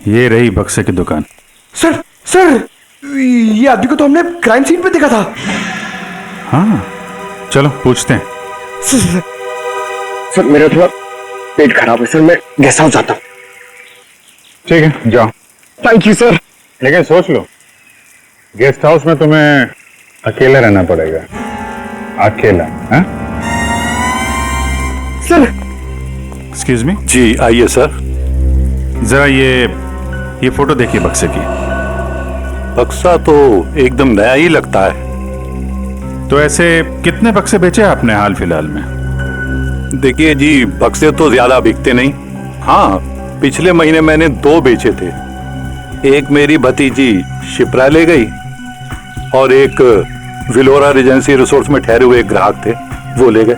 ये रही बक्से की दुकान। सर, ये आदमी को तो हमने क्राइम सीन पे देखा था। हाँ, चलो पूछते हैं। सर मेरा थोड़ा पेट खराब है सर, मैं गेस्ट हाउस जाता हूँ। ठीक है, जाओ। Thank you sir. लेकिन सोच लो, गेस्ट हाउस में तुम्हें अकेला रहना पड़ेगा। अकेला? हाँ? सर। Excuse me. जी आइए सर। जरा ये फोटो देखिए बक्से की। बक्सा तो एकदम नया ही लगता है। तो ऐसे कितने बक्से बेचे आपने हाल फिलहाल में? देखिए जी, बक्से तो ज्यादा बिकते नहीं। हाँ, पिछले महीने मैंने 2 बेचे थे। एक मेरी भतीजी शिप्रा ले गई और एक विलोरा रेजेंसी रिसोर्ट्स में ठहरे हुए एक ग्राहक थे, वो ले गए।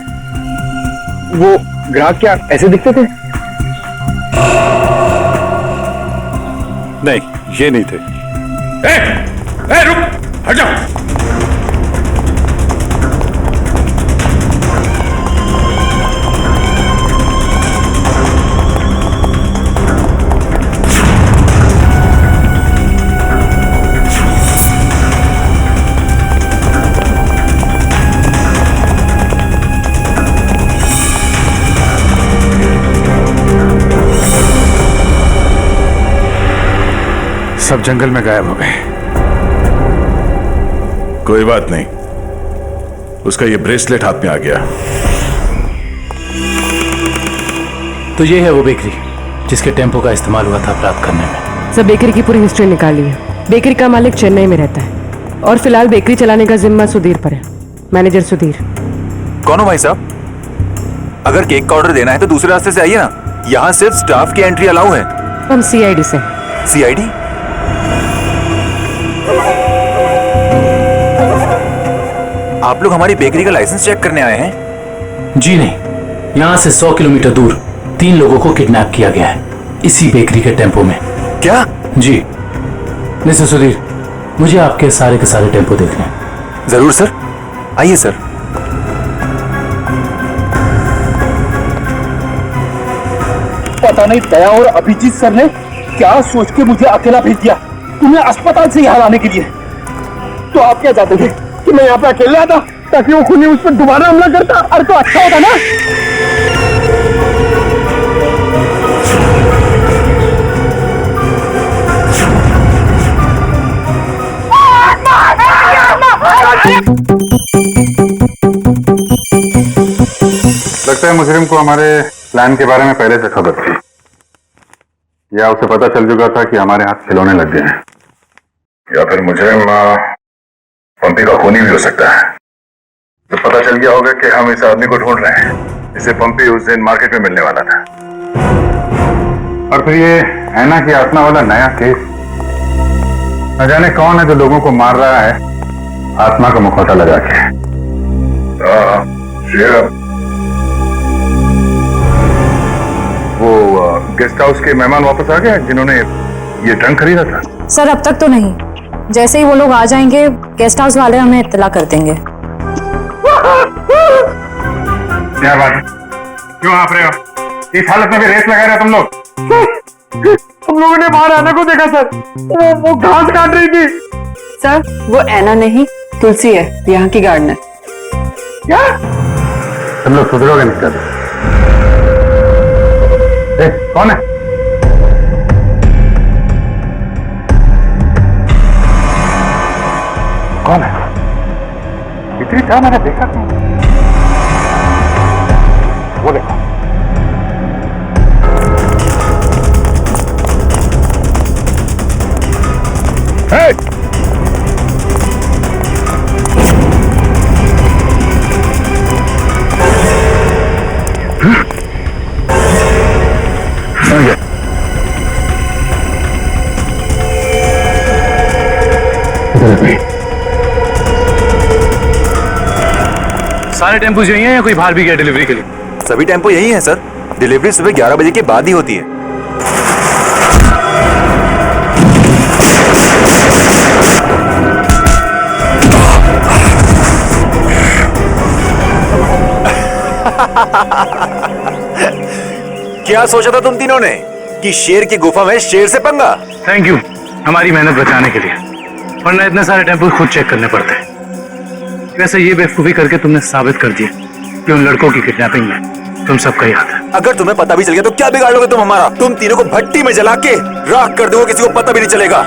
वो ग्राहक क्या ऐसे दिखते थे? नहीं, ये नहीं थे। रुक, हट जाओ। सब जंगल में गायब हो गए। कोई बात नहीं, उसका ये ब्रेसलेट हाथ में आ गया। तो ये है वो बेकरी जिसके टेम्पो का इस्तेमाल हुआ था अपराध करने में। सब बेकरी की पूरी हिस्ट्री निकाली है। बेकरी का मालिक चेन्नई में रहता है और फिलहाल बेकरी चलाने का जिम्मा सुधीर पर है। मैनेजर सुधीर। कौन हो भाई साहब? अगर केक का ऑर्डर देना है तो दूसरे रास्ते से आइए ना, यहाँ सिर्फ स्टाफ की एंट्री अलाउ है। हम सीआईडी से। सीआईडी? आप लोग हमारी बेकरी का लाइसेंस चेक करने आए हैं? जी नहीं, यहाँ से 100 किलोमीटर दूर 3 लोगों को किडनैप किया गया है, इसी बेकरी के टेम्पो में। क्या? जी मिस्टर सुधीर, मुझे आपके सारे के सारे टेम्पो देखने हैं। जरूर सर, आइए सर। पता नहीं दया और अभिजीत सर ने क्या सोच के मुझे अकेला भेज दिया तुम्हें अस्पताल से यहाँ लाने के लिए। तो आप क्या चाहते थे कि मैं यहाँ पे अकेला आता ताकि वो खुद उस पर दोबारा हमला करता? और तो अच्छा होता ना। लगता है मुजरिम को हमारे प्लान के बारे में पहले से खबर थी, या उसे पता चल चुका था कि हमारे हाथ खिलौने लग गए हैं, या फिर मुजरिम पंपी का खूनी भी हो सकता है। तो पता चल गया होगा कि हम इस आदमी को ढूंढ रहे हैं, इसे पंपी उस दिन मार्केट में मिलने वाला था। और फिर ये ऐना की आत्मा वाला नया केस, न जाने कौन है जो लोगों को मार रहा है आत्मा का मुखौटा लगा के। वो गेस्ट हाउस के मेहमान वापस आ गए जिन्होंने ये ट्रंक खरीदा था? सर अब तक तो नहीं, जैसे ही वो लोग आ जाएंगे गेस्ट हाउस वाले हमें इत्तला कर देंगे। क्या बात है, क्यों आप रहे हो? इस हालत में भी रेस लगा रहे हो तुम लोग? हम लोगों ने बाहर आना को देखा सर, वो घास काट रही थी। सर वो ऐना नहीं, तुलसी है, यहाँ की गार्डनर। क्या? तुम लोग सुधरोगे नहीं सर? कौन है? कौन है? इतनी चाह मैंने देखा नहीं। वो देखो, सारे टेम्पो यही हैं या कोई बाहर भी गया डिलीवरी के लिए? सभी टेम्पो यही है सर, डिलीवरी सुबह 11 बजे के बाद ही होती है। क्या सोचा था तुम तीनों ने कि शेर की गुफा में शेर से पंगा? थैंक यू हमारी मेहनत बचाने के लिए, वरना इतने सारे टेम्पो खुद चेक करने पड़ते हैं। वैसे ये बेवकूफी करके तुमने साबित कर दिया कि उन लड़कों की किडनैपिंग में तुम सबका ही हाथ है। अगर तुम्हें पता भी चल गया तो क्या बिगाड़ लोगे तुम हमारा? तुम तीनों को भट्टी में जला के राख कर दोगे, किसी को पता भी नहीं चलेगा।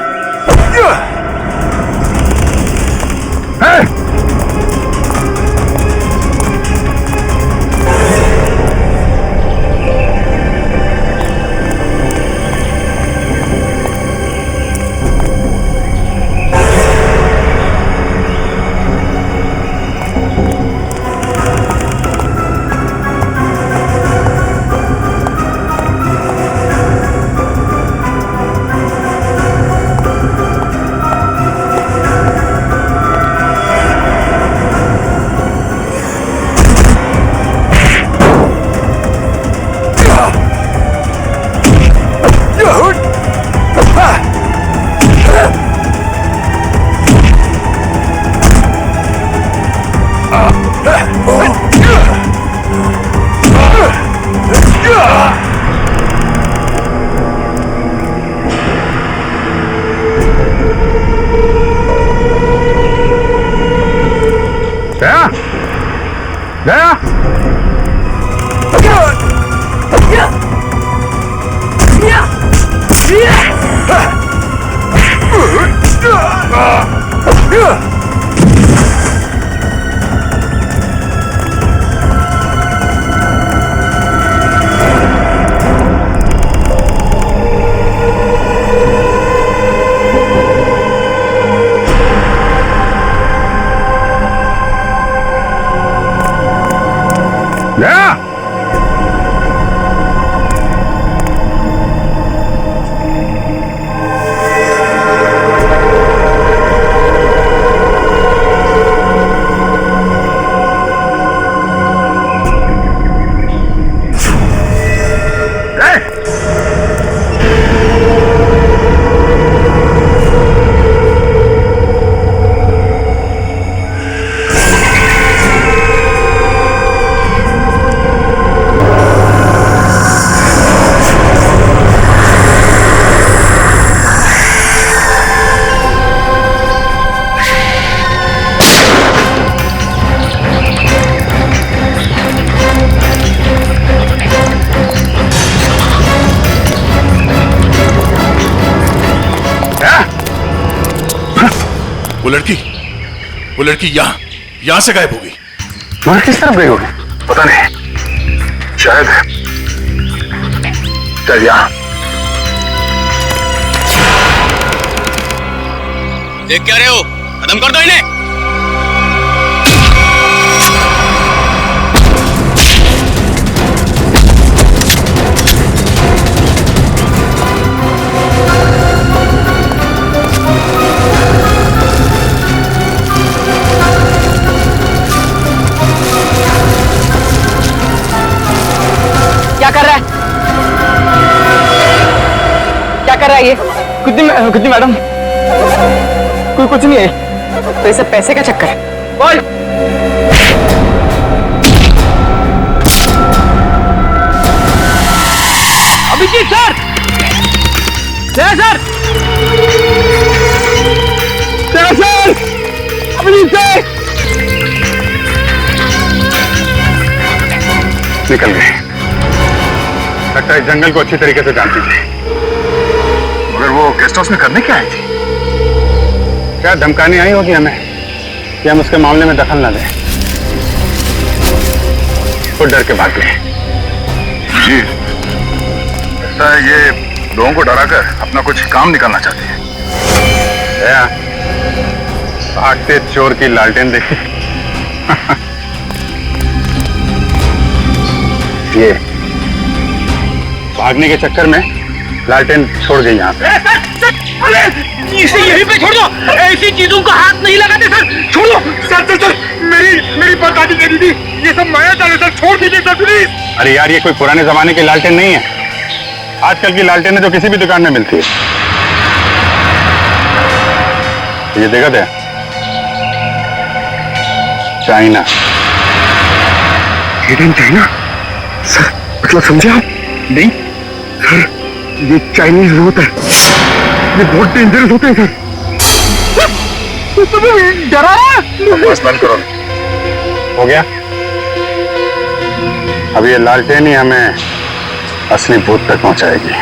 वो लड़की यहाँ से गायब हो गई। मगर किस तरफ गई होगी? पता नहीं, शायद यहाँ। देख क्या रहे हो? खत्म कर दो इन्हें। क्या कर रहा है? क्या कर रहा है ये? कुछ नहीं मैडम, कोई कुछ नहीं है। तो ये सब पैसे का चक्कर है। बोल। Abhijeet sir, sir, Abhijeet sir निकल गए। लगता है जंगल को अच्छी तरीके से जानती थी। मगर वो गेस्ट हाउस में करने क्या आई थी? क्या धमकाने आई होगी हमें कि हम उसके मामले में दखल न दें। वो डर के भाग गए। जी, लगता है ये लोगों को डराकर अपना कुछ काम निकालना चाहती है। भागते चोर की लालटेन देखी। ये भागने के चक्कर में लालटेन छोड़ गई यहाँ पे। इसे यहीं पे छोड़ दो, ऐसी चीजों को हाथ नहीं लगाते सर, छोड़ो सर, मेरी बर्बादी करी थी, ये सब माया जाल है सर, छोड़ दीजिए सर प्लीज। अरे यार, ये कोई पुराने जमाने की लालटेन नहीं है। आजकल की लालटेन जो किसी भी दुकान में मिलती है। ये देखा था, चाइना। चाइना सर, मतलब समझे आप? नहीं सर, ये चाइनीज होता है, ये बहुत डेंजरस होते हैं सर। तुम्हें डरा है? बस बंद करो। हो गया? अब ये लालटेन ही हमें असली भूत तक पहुंचाएगी।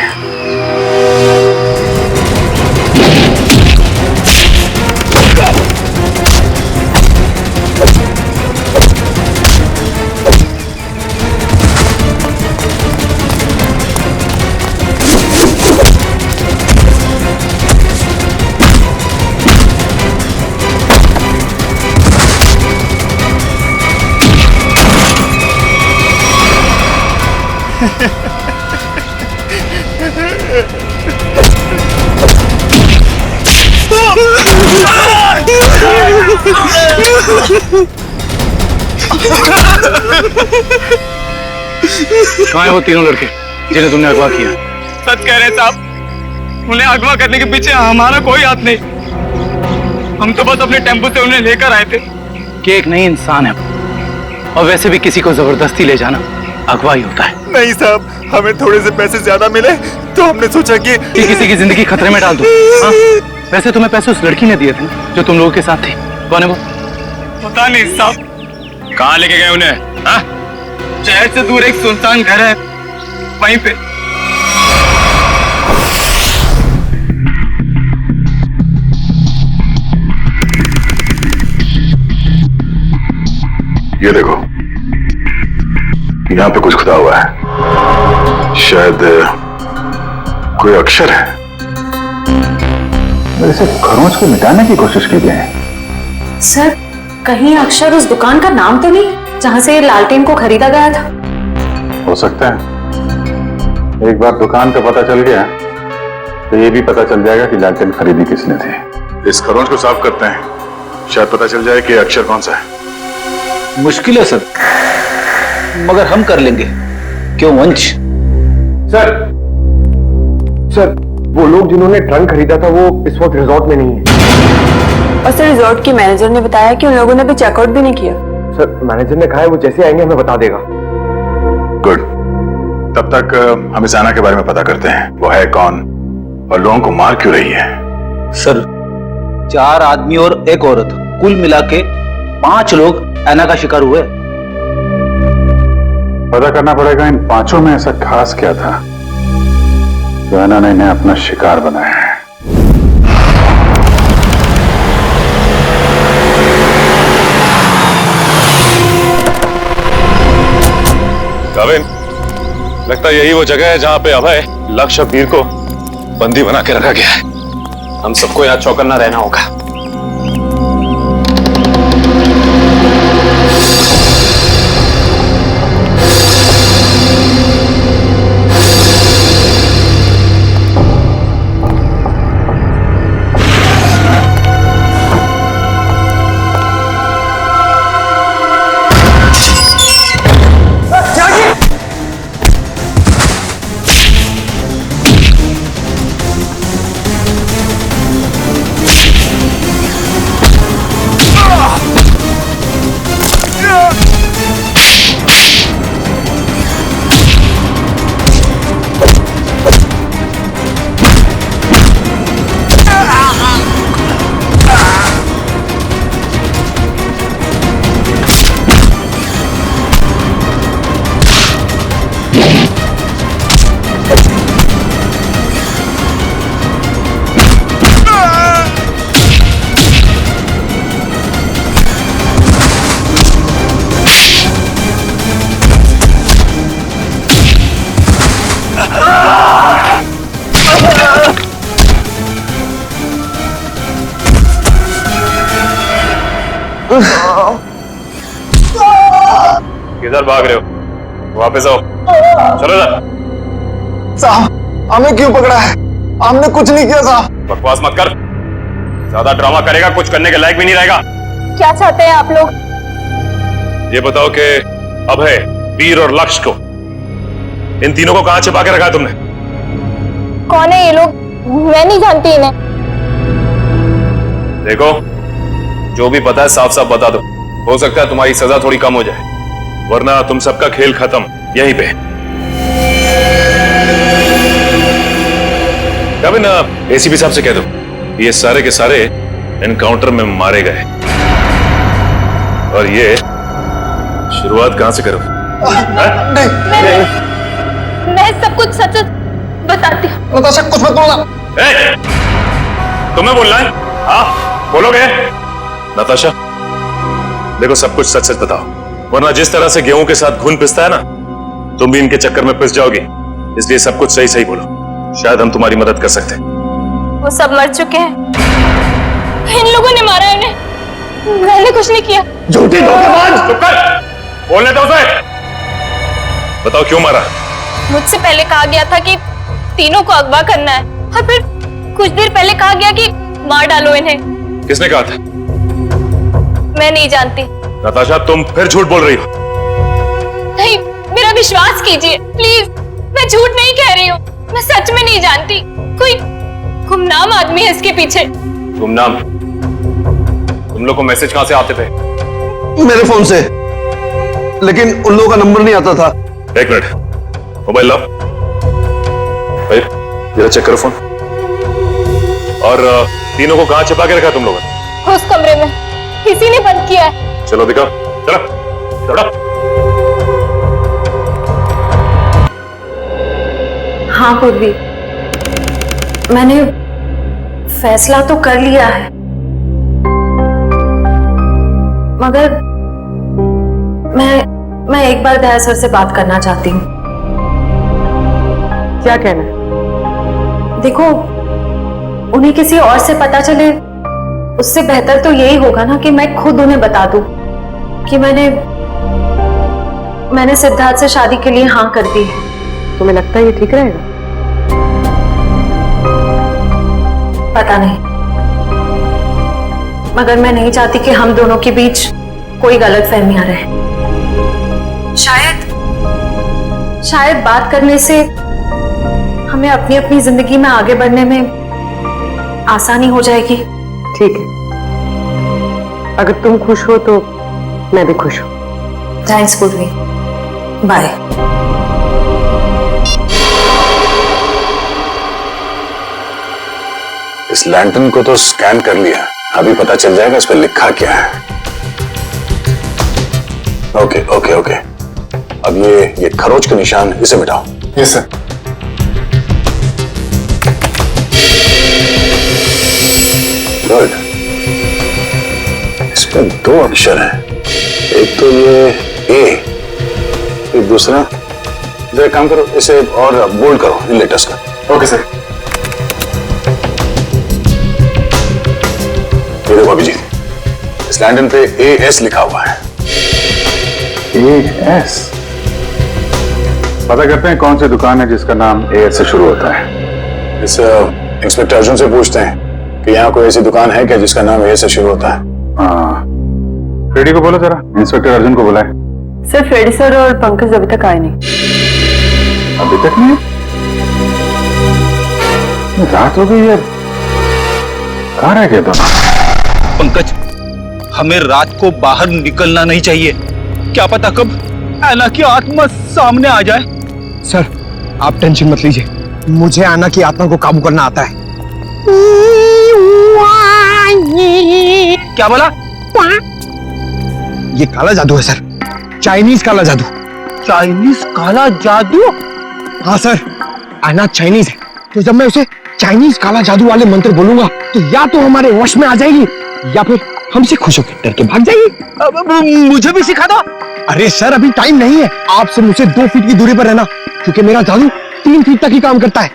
कहाँ है वो तीनों लड़के जिन्हें तुमने अगवा किया? सच कह रहे साहब, उन्हें अगवा करने के पीछे हमारा कोई हाथ नहीं। हम तो बस अपने टेम्पो से उन्हें लेकर आए थे। कि एक नई इंसान है, और वैसे भी किसी को जबरदस्ती ले जाना अगवा ही होता है। नहीं साहब, हमें थोड़े से पैसे ज्यादा मिले तो हमने सोचा कि किसी की जिंदगी खतरे में डाल दो। हाँ? वैसे तुम्हें पैसे उस लड़की ने दिए थे जो तुम लोगों के साथ थी। कौन है वो? पता नहीं साहब। कहाँ लेके गए उन्हें? हाँ? शहर से दूर एक सुनसान घर है, वहीं पे। ये देखो, यहाँ पे कुछ खुदा हुआ है, शायद कोई अक्षर है। इसे खरोंच को मिटाने की कोशिश की गई है। सर, कहीं अक्षर उस दुकान का नाम तो नहीं जहां से लालटेन को खरीदा गया था? हो सकता है। एक बार दुकान का पता चल गया तो ये भी पता चल जाएगा कि लालटेन खरीदी किसने थी। इस खरोंच को साफ करते हैं, शायद पता चल जाए कि अक्षर कौन सा है। मुश्किल है सर, मगर हम कर लेंगे। क्यों वंश? सर, वो लोग जिन्होंने ट्रंक खरीदा था वो इस वक्त रिजॉर्ट में नहीं है। और सर, रिजॉर्ट के मैनेजर ने बताया कि उन लोगों ने अभी चेकआउट भी नहीं किया। सर, मैनेजर ने कहा है वो जैसे आएंगे हमें बता देगा। गुड, तब तक हम इस आना के बारे में पता करते हैं। वो है कौन और लोगों को मार क्यों रही है? सर, 4 आदमी और एक औरत, कुल मिला के 5 लोग ऐना का शिकार हुए। पता करना पड़ेगा इन 5 में ऐसा खास क्या था जो ऐना ने इन्हें अपना शिकार बनाया है। कविन, लगता है यही वो जगह है जहां पे अभय लक्ष्य वीर को बंदी बना के रखा गया है। हम सबको यहाँ चौकन्ना रहना होगा। किधर भाग रहे हो? वापस आओ। चलो ना। साहब, हमें क्यों पकड़ा है? हमने कुछ नहीं किया साहब। बकवास मत कर। ज्यादा ड्रामा करेगा कुछ करने के लायक भी नहीं रहेगा। क्या चाहते हैं आप लोग? ये बताओ कि अभय, वीर और लक्ष्य को, इन तीनों को कहां छिपा के रखा है तुमने? कौन है ये लोग? मैं नहीं जानती इन्हें। देखो, जो भी पता है साफ साफ बता दो। हो सकता है तुम्हारी सजा थोड़ी कम हो जाए, वरना तुम सबका खेल खत्म यहीं पे। कभी ना एसीपी साहब से कह दो ये सारे के सारे एनकाउंटर में मारे गए, और ये शुरुआत कहां से करो? मैं सब कुछ सच बताती हूँ। नताशा, कुछ मत बोलना। तुम्हें बोलना है? हाँ, बोलोगे? नताशा, देखो सब कुछ सच सच बताओ, वरना जिस तरह से गेहूं के साथ घुन पिसता है ना, तुम भी इनके चक्कर में पिस जाओगी। इसलिए सब कुछ सही सही बोलो, शायद हम तुम्हारी मदद कर सकते हैं। वो सब मर चुके हैं। इन लोगों ने मारा है उन्हें। मैंने कुछ नहीं किया। झूठी धोखेबाज! चुप कर, बोलने दो उसे। बताओ क्यों मारा? मुझसे पहले कहा गया था कि तीनों को अगवा करना है, और फिर कुछ देर पहले कहा गया कि मार डालो इन्हें। किसने कहा था? मैं नहीं जानती। नताशा, तुम फिर झूठ बोल रही हो। नहीं, मेरा विश्वास कीजिए प्लीज। मैं झूठ नहीं कह रही हूँ, मैं सच में नहीं जानती। कोई गुमनाम आदमी है इसके पीछे। गुमनाम? तुम लोग को मैसेज कहां से आते थे? मेरे फोन से, लेकिन उन लोगों का नंबर नहीं आता था। एक मिनट, मोबाइल लाओ। भाई जरा चेक करो फोन। और तीनों को कहां छिपा के रखा तुम लोगों ने? उस कमरे में किसी ने बंद किया है। चलो दिखाओ, चलो चलो। हाँ पूर्वी, मैंने फैसला तो कर लिया है, मगर मैं एक बार दया सर से बात करना चाहती हूँ। क्या कहना है? देखो, उन्हें किसी और से पता चले उससे बेहतर तो यही होगा ना कि मैं खुद उन्हें बता दूं कि मैंने सिद्धार्थ से शादी के लिए हाँ कर दी है। तुम्हें लगता है ये ठीक रहेगा? पता नहीं, मगर मैं नहीं चाहती कि हम दोनों के बीच कोई गलतफहमियां रहे। शायद बात करने से हमें अपनी अपनी जिंदगी में आगे बढ़ने में आसानी हो जाएगी। ठीक है, अगर तुम खुश हो तो मैं भी खुश हूं। थैंक्स पूर्वी, बाय। इस लैंटर्न को तो स्कैन कर लिया, अभी पता चल जाएगा इस पर लिखा क्या है। ओके ओके ओके, अब ये खरोच का निशान, इसे मिटाओ। Yes sir. गुड, इसमें दो अक्षर हैं, एक तो ये ए, एक दूसरा एक काम करो, इसे और बोल्ड करो इन लेटर्स का। Okay sir. ये देखो अभिजीत, इस लैंडन पे AS लिखा हुआ है। AS? पता करते हैं कौन सी दुकान है जिसका नाम AS से शुरू होता है। इस इंस्पेक्टर अर्जुन से पूछते हैं कि यहाँ कोई ऐसी दुकान है क्या जिसका नाम AS से शुरू होता है। हाँ, फ्रेडी को बोलो जरा, इंस्पेक्टर अर्जुन को बुलाए। सर फ्रेडी सर और पंकज अभी तक आए नहीं। अभी तक नहीं? रात हो गई है, कहाँ रह गए दोनों? पंकज, हमें रात को बाहर निकलना नहीं चाहिए। क्या पता कब ऐना की आत्मा सामने आ जाए। सर आप टेंशन मत लीजिए, मुझे आना की आत्मा को काबू करना आता है। क्या बोला? ये काला जादू है सर, चाइनीज काला जादू। चाइनीज काला जादू? हाँ सर, आना चाइनीज है, तो जब मैं उसे चाइनीज काला जादू वाले मंत्र बोलूंगा तो या तो हमारे वश में आ जाएगी या फिर हमसे खुश होकर डर के भाग जाएगी। मुझे भी सिखा दो। अरे सर अभी टाइम नहीं है, आपसे मुझे 2 फीट की दूरी पर रहना, क्योंकि मेरा जादू 3 फीट तक ही काम करता है।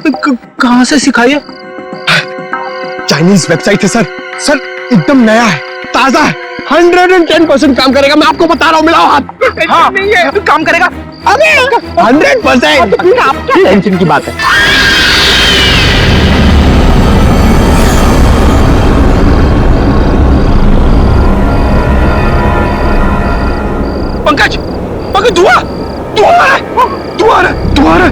कहां से सिखाइए? चाइनीज वेबसाइट है सर। सर एकदम नया है, ताजा है, 110% काम करेगा, मैं आपको बता रहा हूँ। मिलाओ हाथ। हाँ, काम करेगा। अरे 100%। टेंशन की बात है। पंकज, पंकज धुआं आ रहा है।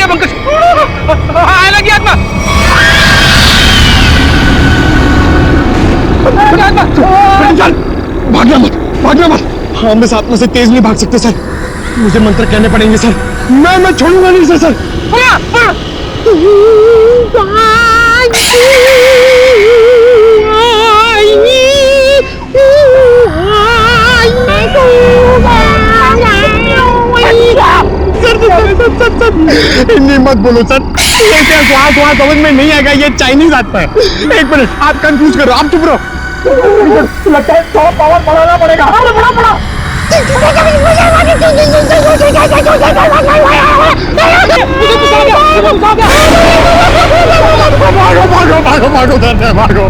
पंकज, भागना मत। हम इस आत्मा से तेज नहीं भाग सकते सर, मुझे मंत्र कहने पड़ेंगे सर। मैं छोड़ूंगा नहीं सर। हिंदी मत बोलो सर, ये क्या वहाँ समझ में नहीं आएगा, ये चाइनीज आत्मा है। 1 मिनट, आप कंफ्यूज करो, आप चुप रहो। लगता है थोड़ा पावर बढ़ाना पड़ेगा। भागो।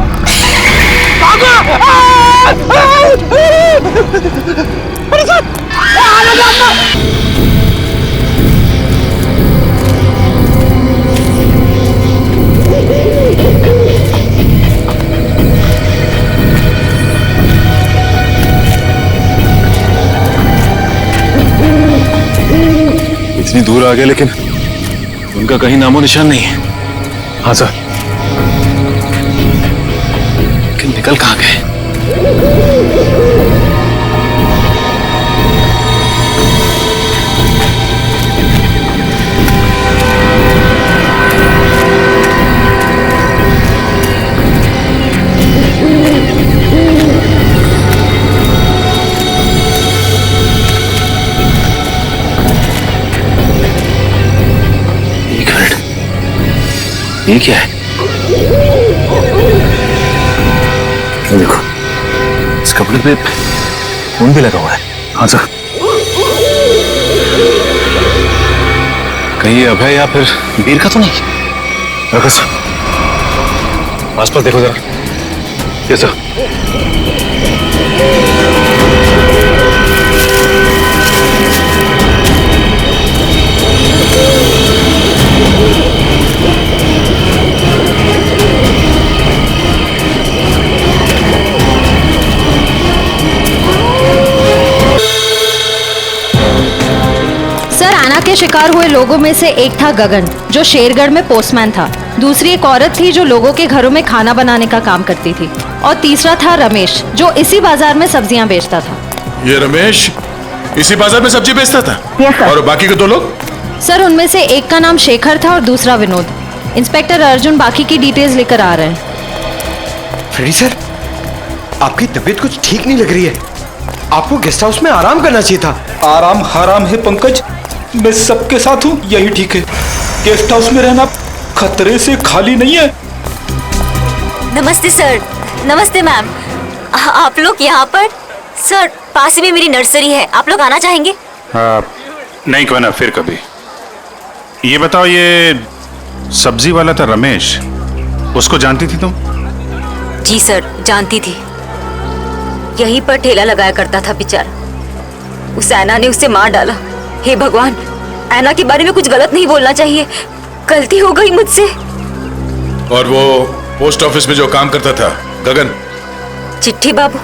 इतनी दूर आ गए लेकिन उनका कहीं नामो निशान नहीं है। हाँ सर, लेकिन निकल कहाँ गए? ये क्या है? ये देखो, इस कपड़े पे खून भी लगा हुआ है। हाँ सर, कहीं ये अभय या फिर वीर का तो नहीं? रखो सर, आसपास देखो जरा। ये सर, के शिकार हुए लोगों में से एक था गगन, जो शेरगढ़ में पोस्टमैन था। दूसरी एक औरत थी जो लोगों के घरों में खाना बनाने का काम करती थी, और तीसरा था रमेश, जो इसी बाजार में सब्जियां बेचता था। ये रमेश इसी बाजार में सब्जी बेचता था? और बाकी के 2 लोग? सर उनमें से एक का नाम शेखर था और दूसरा विनोद। इंस्पेक्टर अर्जुन बाकी की डिटेल्स लेकर आ रहे हैं। फ्रेडी सर, आपकी तबीयत कुछ ठीक नहीं लग रही है, आपको गेस्ट हाउस में आराम करना चाहिए था। आराम हराम है पंकज, मैं सबके साथ हूँ, यही ठीक है। गेस्ट हाउस में रहना खतरे से खाली नहीं है। नमस्ते सर। नमस्ते मैम। आप लोग यहाँ पर? सर पास में मेरी नर्सरी है, आप लोग आना चाहेंगे? नहीं कोना, फिर कभी। ये बताओ, ये सब्जी वाला था रमेश, उसको जानती थी तुम? जी सर, जानती थी। यहीं पर ठेला लगाया करता था बेचारा। उस ऐना ने उसे मार डाला। हे भगवान, ऐना के बारे में कुछ गलत नहीं बोलना चाहिए, गलती हो गई मुझसे। और वो पोस्ट ऑफिस में जो काम करता था गगन? चिट्ठी बाबू,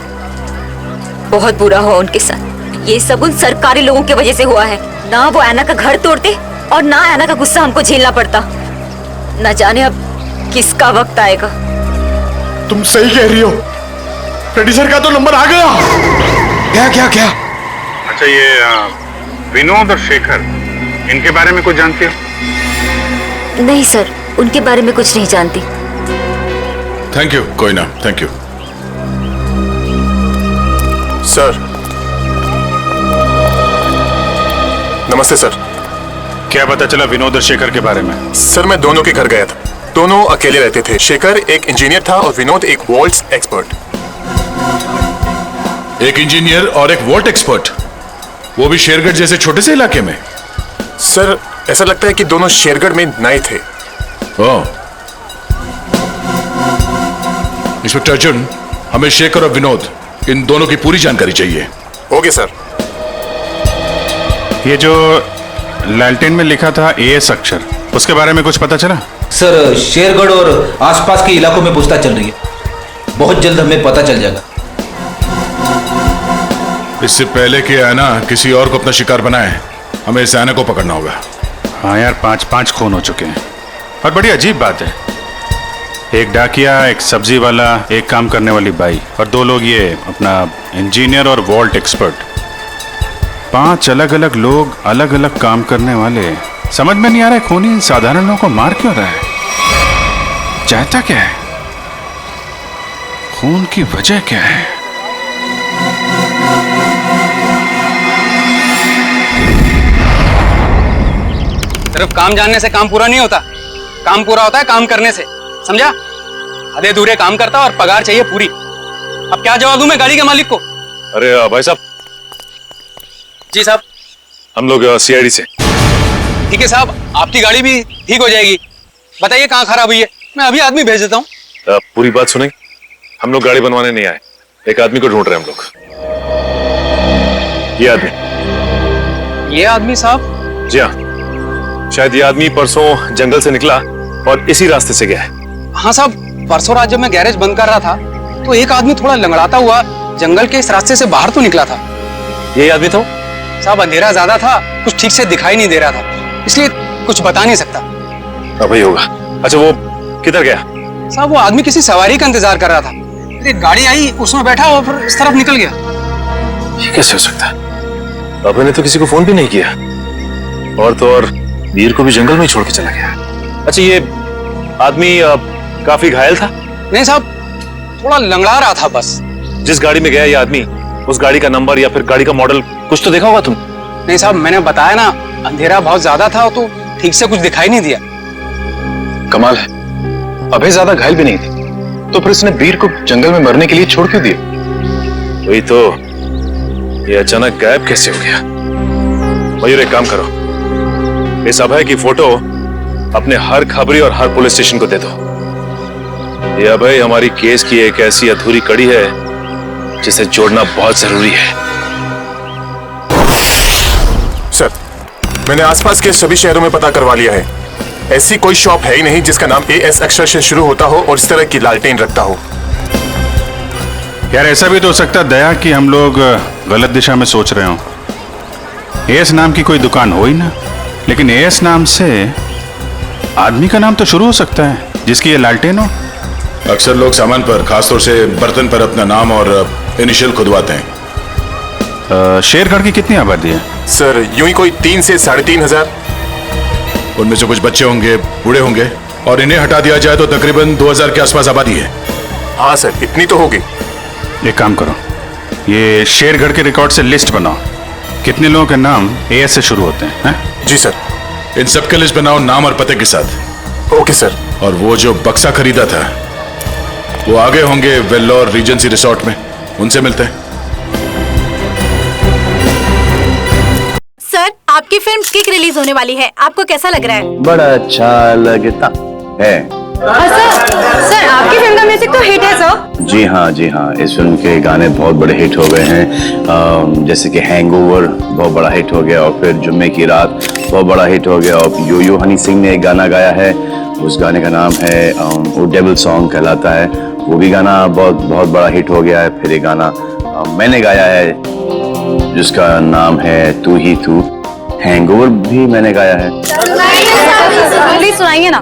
बहुत बुरा हुआ उनके साथ। ये सब उन सरकारी लोगों की वजह से हुआ है। ना वो ऐना का घर तोड़ते और ना ऐना का गुस्सा हमको झेलना पड़ता। न जाने अब किसका वक्त आएगा। तुम सही कह रही हो, रेड्डी सर का तो नंबर आ गया। क्या क्या क्या? अच्छा, ये विनोद और शेखर, इनके बारे में कुछ जानती हो? नहीं सर, उनके बारे में कुछ नहीं जानती। थैंक यू, कोई ना, थैंक यू। सर नमस्ते सर। क्या पता चला विनोद और शेखर के बारे में? सर मैं दोनों के घर गया था, दोनों अकेले रहते थे। शेखर एक इंजीनियर था और विनोद एक वॉल्ट्स एक्सपर्ट। एक इंजीनियर और एक वॉल्ट एक्सपर्ट, वो भी शेरगढ़ जैसे छोटे से इलाके में? सर ऐसा लगता है कि दोनों शेरगढ़ में नए थे। ओह। इंस्पेक्टर अर्जुन, हमें शेखर और विनोद, इन दोनों की पूरी जानकारी चाहिए। Okay sir. ये जो लालटेन में लिखा था एएस अक्षर, उसके बारे में कुछ पता चला? सर शेरगढ़ और आसपास के इलाकों में पूछताछ चल रही है, बहुत जल्द हमें पता चल जाएगा। इससे पहले कि ऐना किसी और को अपना शिकार बनाए, हमें इस ऐना को पकड़ना होगा। हाँ यार, 5 खून हो चुके हैं। और बड़ी अजीब बात है, एक डाकिया, एक सब्जी वाला, एक काम करने वाली बाई, और 2 लोग ये अपना इंजीनियर और वॉल्ट एक्सपर्ट। 5 अलग अलग लोग, अलग अलग काम करने वाले। समझ में नहीं आ रहा है खूनी इन साधारण लोगों को मार क्यों रहा है? चाहता क्या है? खून की वजह क्या है? सिर्फ काम जानने से काम पूरा नहीं होता, काम पूरा होता है काम करने से, समझा? आधे दूरे काम करता और पगार चाहिए पूरी। अब क्या जवाब दूं मैं गाड़ी के मालिक को? अरे भाई साहब। जी साहब। हम लोग सीआईडी से। ठीक है साहब, आपकी गाड़ी भी ठीक हो जाएगी। बताइए कहाँ खराब हुई है, मैं अभी आदमी भेज देता हूँ। पूरी बात सुनेंगे? हम लोग गाड़ी बनवाने नहीं आए, एक आदमी को ढूंढ रहे हैं हम लोग। ये आदमी। ये आदमी साहब? जी हाँ, शायद ये आदमी परसों जंगल से निकला और इसी रास्ते से गया है। हाँ साहब, परसों रात जब मैं गैरेज बंद कर रहा था तो एक आदमी थोड़ा लंगड़ाता हुआ जंगल के इस रास्ते से बाहर तो निकला था। यही आदमी था? साहब अंधेरा ज्यादा था, कुछ ठीक से दिखाई नहीं दे रहा था, इसलिए कुछ बता नहीं सकता। अब ही होगा। अच्छा, वो किधर गया? साहब वो आदमी किसी सवारी का इंतजार कर रहा था, फिर एक गाड़ी आई, उसमें बैठा और फिर इस तरफ निकल गया। ये कैसे हो सकता है? अब ने तो किसी को फोन भी नहीं किया, और तो और वीर को भी जंगल में ही छोड़ के चला गया। अच्छा, ये आदमी काफी घायल था? नहीं साहब, थोड़ा लंगड़ा रहा था बस। जिस गाड़ी में गया ये आदमी, उस गाड़ी का नंबर या फिर गाड़ी का मॉडल कुछ तो देखा होगा तुम? नहीं साहब, मैंने बताया ना, अंधेरा बहुत ज्यादा था तो ठीक से कुछ दिखाई नहीं दिया। कमाल है, अभय ज्यादा घायल भी नहीं थी, तो फिर उसने वीर को जंगल में मरने के लिए छोड़ क्यों दिया? वही तो, ये अचानक गायब कैसे हो गया? मयूर, एक काम करो, इस अभय की फोटो अपने हर खबरी और हर पुलिस स्टेशन को दे दो। ये अभय हमारी केस की एक ऐसी अधूरी कड़ी है जिसे जोड़ना बहुत जरूरी है। सर, मैंने आसपास के सभी शहरों में पता करवा लिया है, ऐसी कोई शॉप है ही नहीं जिसका नाम एएस अक्षर से शुरू होता हो और इस तरह की लालटेन रखता हो। यार ऐसा भी तो हो सकता है दया कि हम लोग गलत दिशा में सोच रहे हो। एएस नाम की कोई दुकान हो ही ना, लेकिन एएस नाम से आदमी का नाम तो शुरू हो सकता है जिसकी ये लालटेन हो। अक्सर लोग सामान पर, खासतौर से बर्तन पर अपना नाम और इनिशियल खुदवाते हैं। शेरगढ़ की कितनी आबादी है? सर यूं ही कोई 3 से 3.5 हजार। उनमें से कुछ बच्चे होंगे, बूढ़े होंगे, और इन्हें हटा दिया जाए तो तकरीबन 2000 के आसपास आबादी है। हाँ सर, इतनी तो होगी। एक काम करो, ये शेरगढ़ के रिकॉर्ड से लिस्ट बनाओ, कितने लोगों के नाम एएस से शुरू होते हैं? जी सर। इन सब के लिस्ट बनाओ नाम और पते के साथ। Okay sir. और वो जो बक्सा खरीदा था, वो आगे होंगे वेल्लोर रीजेंसी रिसोर्ट में, उनसे मिलते हैं। सर, आपकी फिल्म किक रिलीज होने वाली है, आपको कैसा लग रहा है? बड़ा अच्छा लगता है। सर, आपकी फिल्म का म्यूजिक तो हिट है सर। जी हाँ, इस फिल्म के गाने बहुत बड़े हिट हो गए हैं। जैसे कि हैंगओवर बहुत बड़ा हिट हो गया, और फिर जुम्मे की रात बहुत बड़ा हिट हो गया, और यो यो हनी सिंह ने एक गाना गाया है, उस गाने का नाम है वो डेविल सॉन्ग कहलाता है, वो भी गाना बहुत बड़ा हिट हो गया है। फिर एक गाना मैंने गाया है जिसका नाम है तू ही तू, हैंगओवर भी मैंने गाया है। प्लीज सुनाइए ना।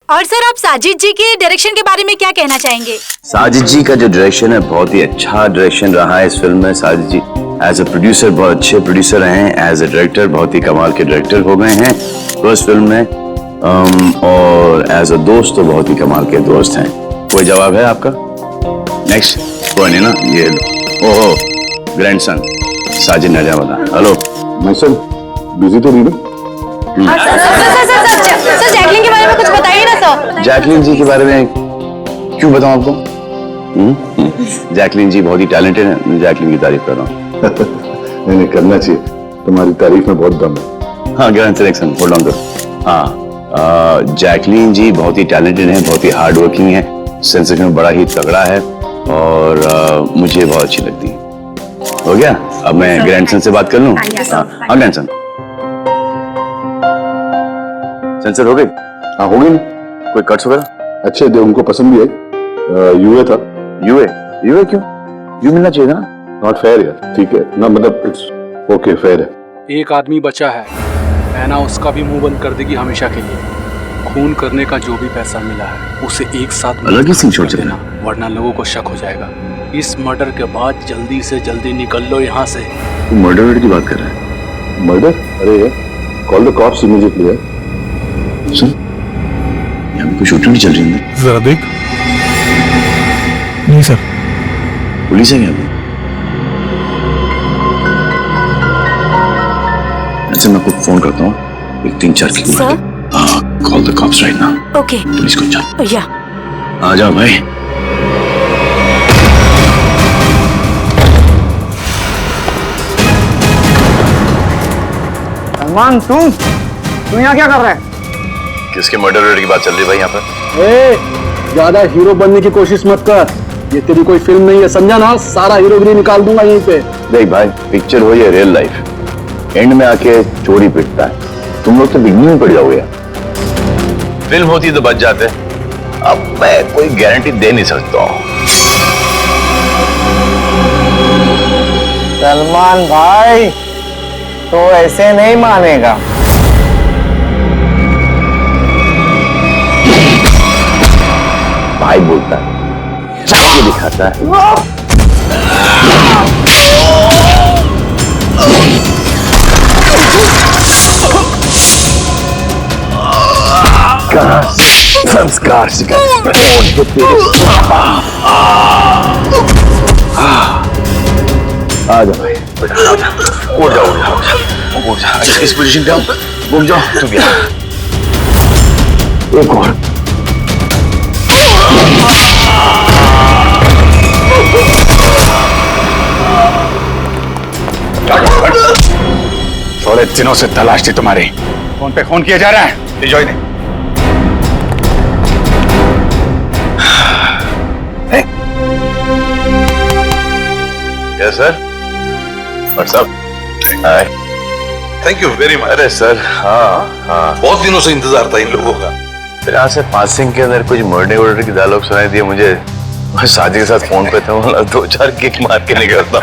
और सर, आप साजिद जी के डायरेक्शन के बारे में क्या कहना चाहेंगे? साजिद जी का जो डायरेक्शन है बहुत ही अच्छा डायरेक्शन रहा है इस फिल्म में। साजिद जी एज अ प्रोड्यूसर बहुत अच्छे प्रोड्यूसर रहे हैं, एज अ डायरेक्टर बहुत ही कमाल के डायरेक्टर हो गए हैं फर्स्ट फिल्म में, और एज अ दोस्त तो बहुत ही कमाल के दोस्त हैं। कोई जवाब है आपका? नेक्स्ट कोई नहीं ना, ये ओहो ग्रैंडसन साजिद नजामत। हेलो मैं सर बिजी तो नहीं ना? सर, जैकलिन के बारे में कुछ बताइए ना सर। जैकलिन जी के बारे में क्यों बताऊं आपको? जैकलिन जी बहुत ही टैलेंटेड है, मैं जैकलिन की तारीफ कर रहा हूँ। नहीं करना चाहिए, तुम्हारी तारीफ में बहुत दम है। हाँ ग्रैंड सिलेक्शन होल्ड ऑन करो। हाँ जैकलिन जी बहुत ही टैलेंटेड है, बहुत ही हार्ड वर्किंग है, सेंस में बड़ा ही तगड़ा है, और मुझे बहुत अच्छी लगती है। हो गया, अब मैं ग्रैंडसन से बात कर लूँ? हाँ ग्रैंडसन सेंसर हो गई? हाँ हो गई। कोई कट्स वगैरह? अच्छे थे, उनको पसंद भी आई। यूए था। यूए क्यों? यू मिलना चाहिए ना। नॉट फेयर यार। ठीक है ना, मतलब इट्स ओके, फेयर है। एक आदमी बचा है, मैना उसका भी मुंह बंद कर देगी हमेशा के लिए। खून करने का जो भी पैसा मिला है उसे एक साथ अलग ही सीन छोड़ देना, वरना लोगों को शक हो जाएगा। इस मर्डर के बाद जल्दी से जल्दी निकल लो यहाँ से। तू मर्डर की बात कर रहा है? मर्डर? अरे कॉल द कॉप्स इमीडिएटली। सुन, यहाँ पे कोई शूटिंग नहीं चल रही है? जरा देख। नहीं सर। पुलिस है क्या? ऐसे मैं आपको फोन करता हूँ, एक 3-4 की call the cops right now. Okay. Police को चल। या आ जाओ भाई। सलमान, तू यहाँ क्या कर रहा है? किसके मर्डर की बात चल रही है भाई यहाँ पर? ज्यादा हीरो बनने की कोशिश मत कर, ये तेरी कोई फिल्म नहीं है, समझा ना? सारा हीरोगिरी निकाल दूंगा यहीं पे। देख भाई, पिक्चर हो या रियल लाइफ, एंड में आके चोरी पिटता है। तुम लोग तो बिगनिंग में पड़ जाओगे। फिल्म होती तो बच जाते, अब मैं कोई गारंटी दे नहीं सकता हूँ। सलमान भाई, तो ऐसे नहीं मानेगा। भाई बोलता है, चाके दिखाता है। कहाँ संस्कार सिखाते आ जाओ भाई, उठ जाओ। इस पोजीशन पे आओ, घूम जाओ। तुम यहाँ एक और। थोड़े दिनों से तलाश थी तुम्हारी, फोन पे खून किया जा रहा है। लीजिए इन्हें। Yes sir. What's up? Hi. Thank you very much. अरे सर, हाँ बहुत दिनों से इंतजार था इन लोगों का। फिर यहाँ से पासिंग के अंदर कुछ मर्डर की डायलॉग सुनाई दिए मुझे। मैं शादी के साथ फोन पे था, 2-4 किक मार के निकलता।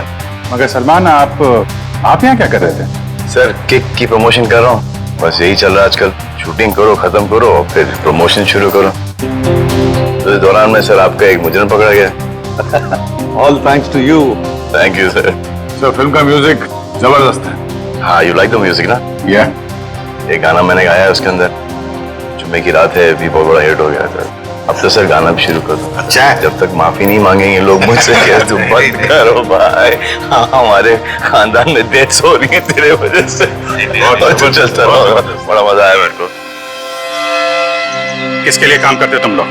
मगर सलमान, आप यहाँ क्या कर रहे थे? सर किक की प्रमोशन कर रहा हूँ, बस यही चल रहा है आजकल। शूटिंग करो, खत्म करो, और फिर प्रमोशन शुरू करो। तो इस दौरान में सर आपका एक मुजरिम पकड़ा गया। All thanks to you. Thank you sir. Sir film का म्यूजिक जबरदस्त है। हाँ, यू लाइक द म्यूजिक ना? या एक गाना मैंने गाया है उसके अंदर, जुम्मे की रात है, भी बहुत बड़ा हिट हो गया था। अब तो सर गाना भी शुरू कर दो। अच्छा, जब तक माफी नहीं मांगेंगे लोग मुझसे, क्या तुम बंद करो भाई। हाँ, हमारे खानदान में डेथ्स हो रही है तेरे वजह से। और चलता रहो, बड़ा मजा आया मेरे को। किसके लिए काम करते तुम लोग?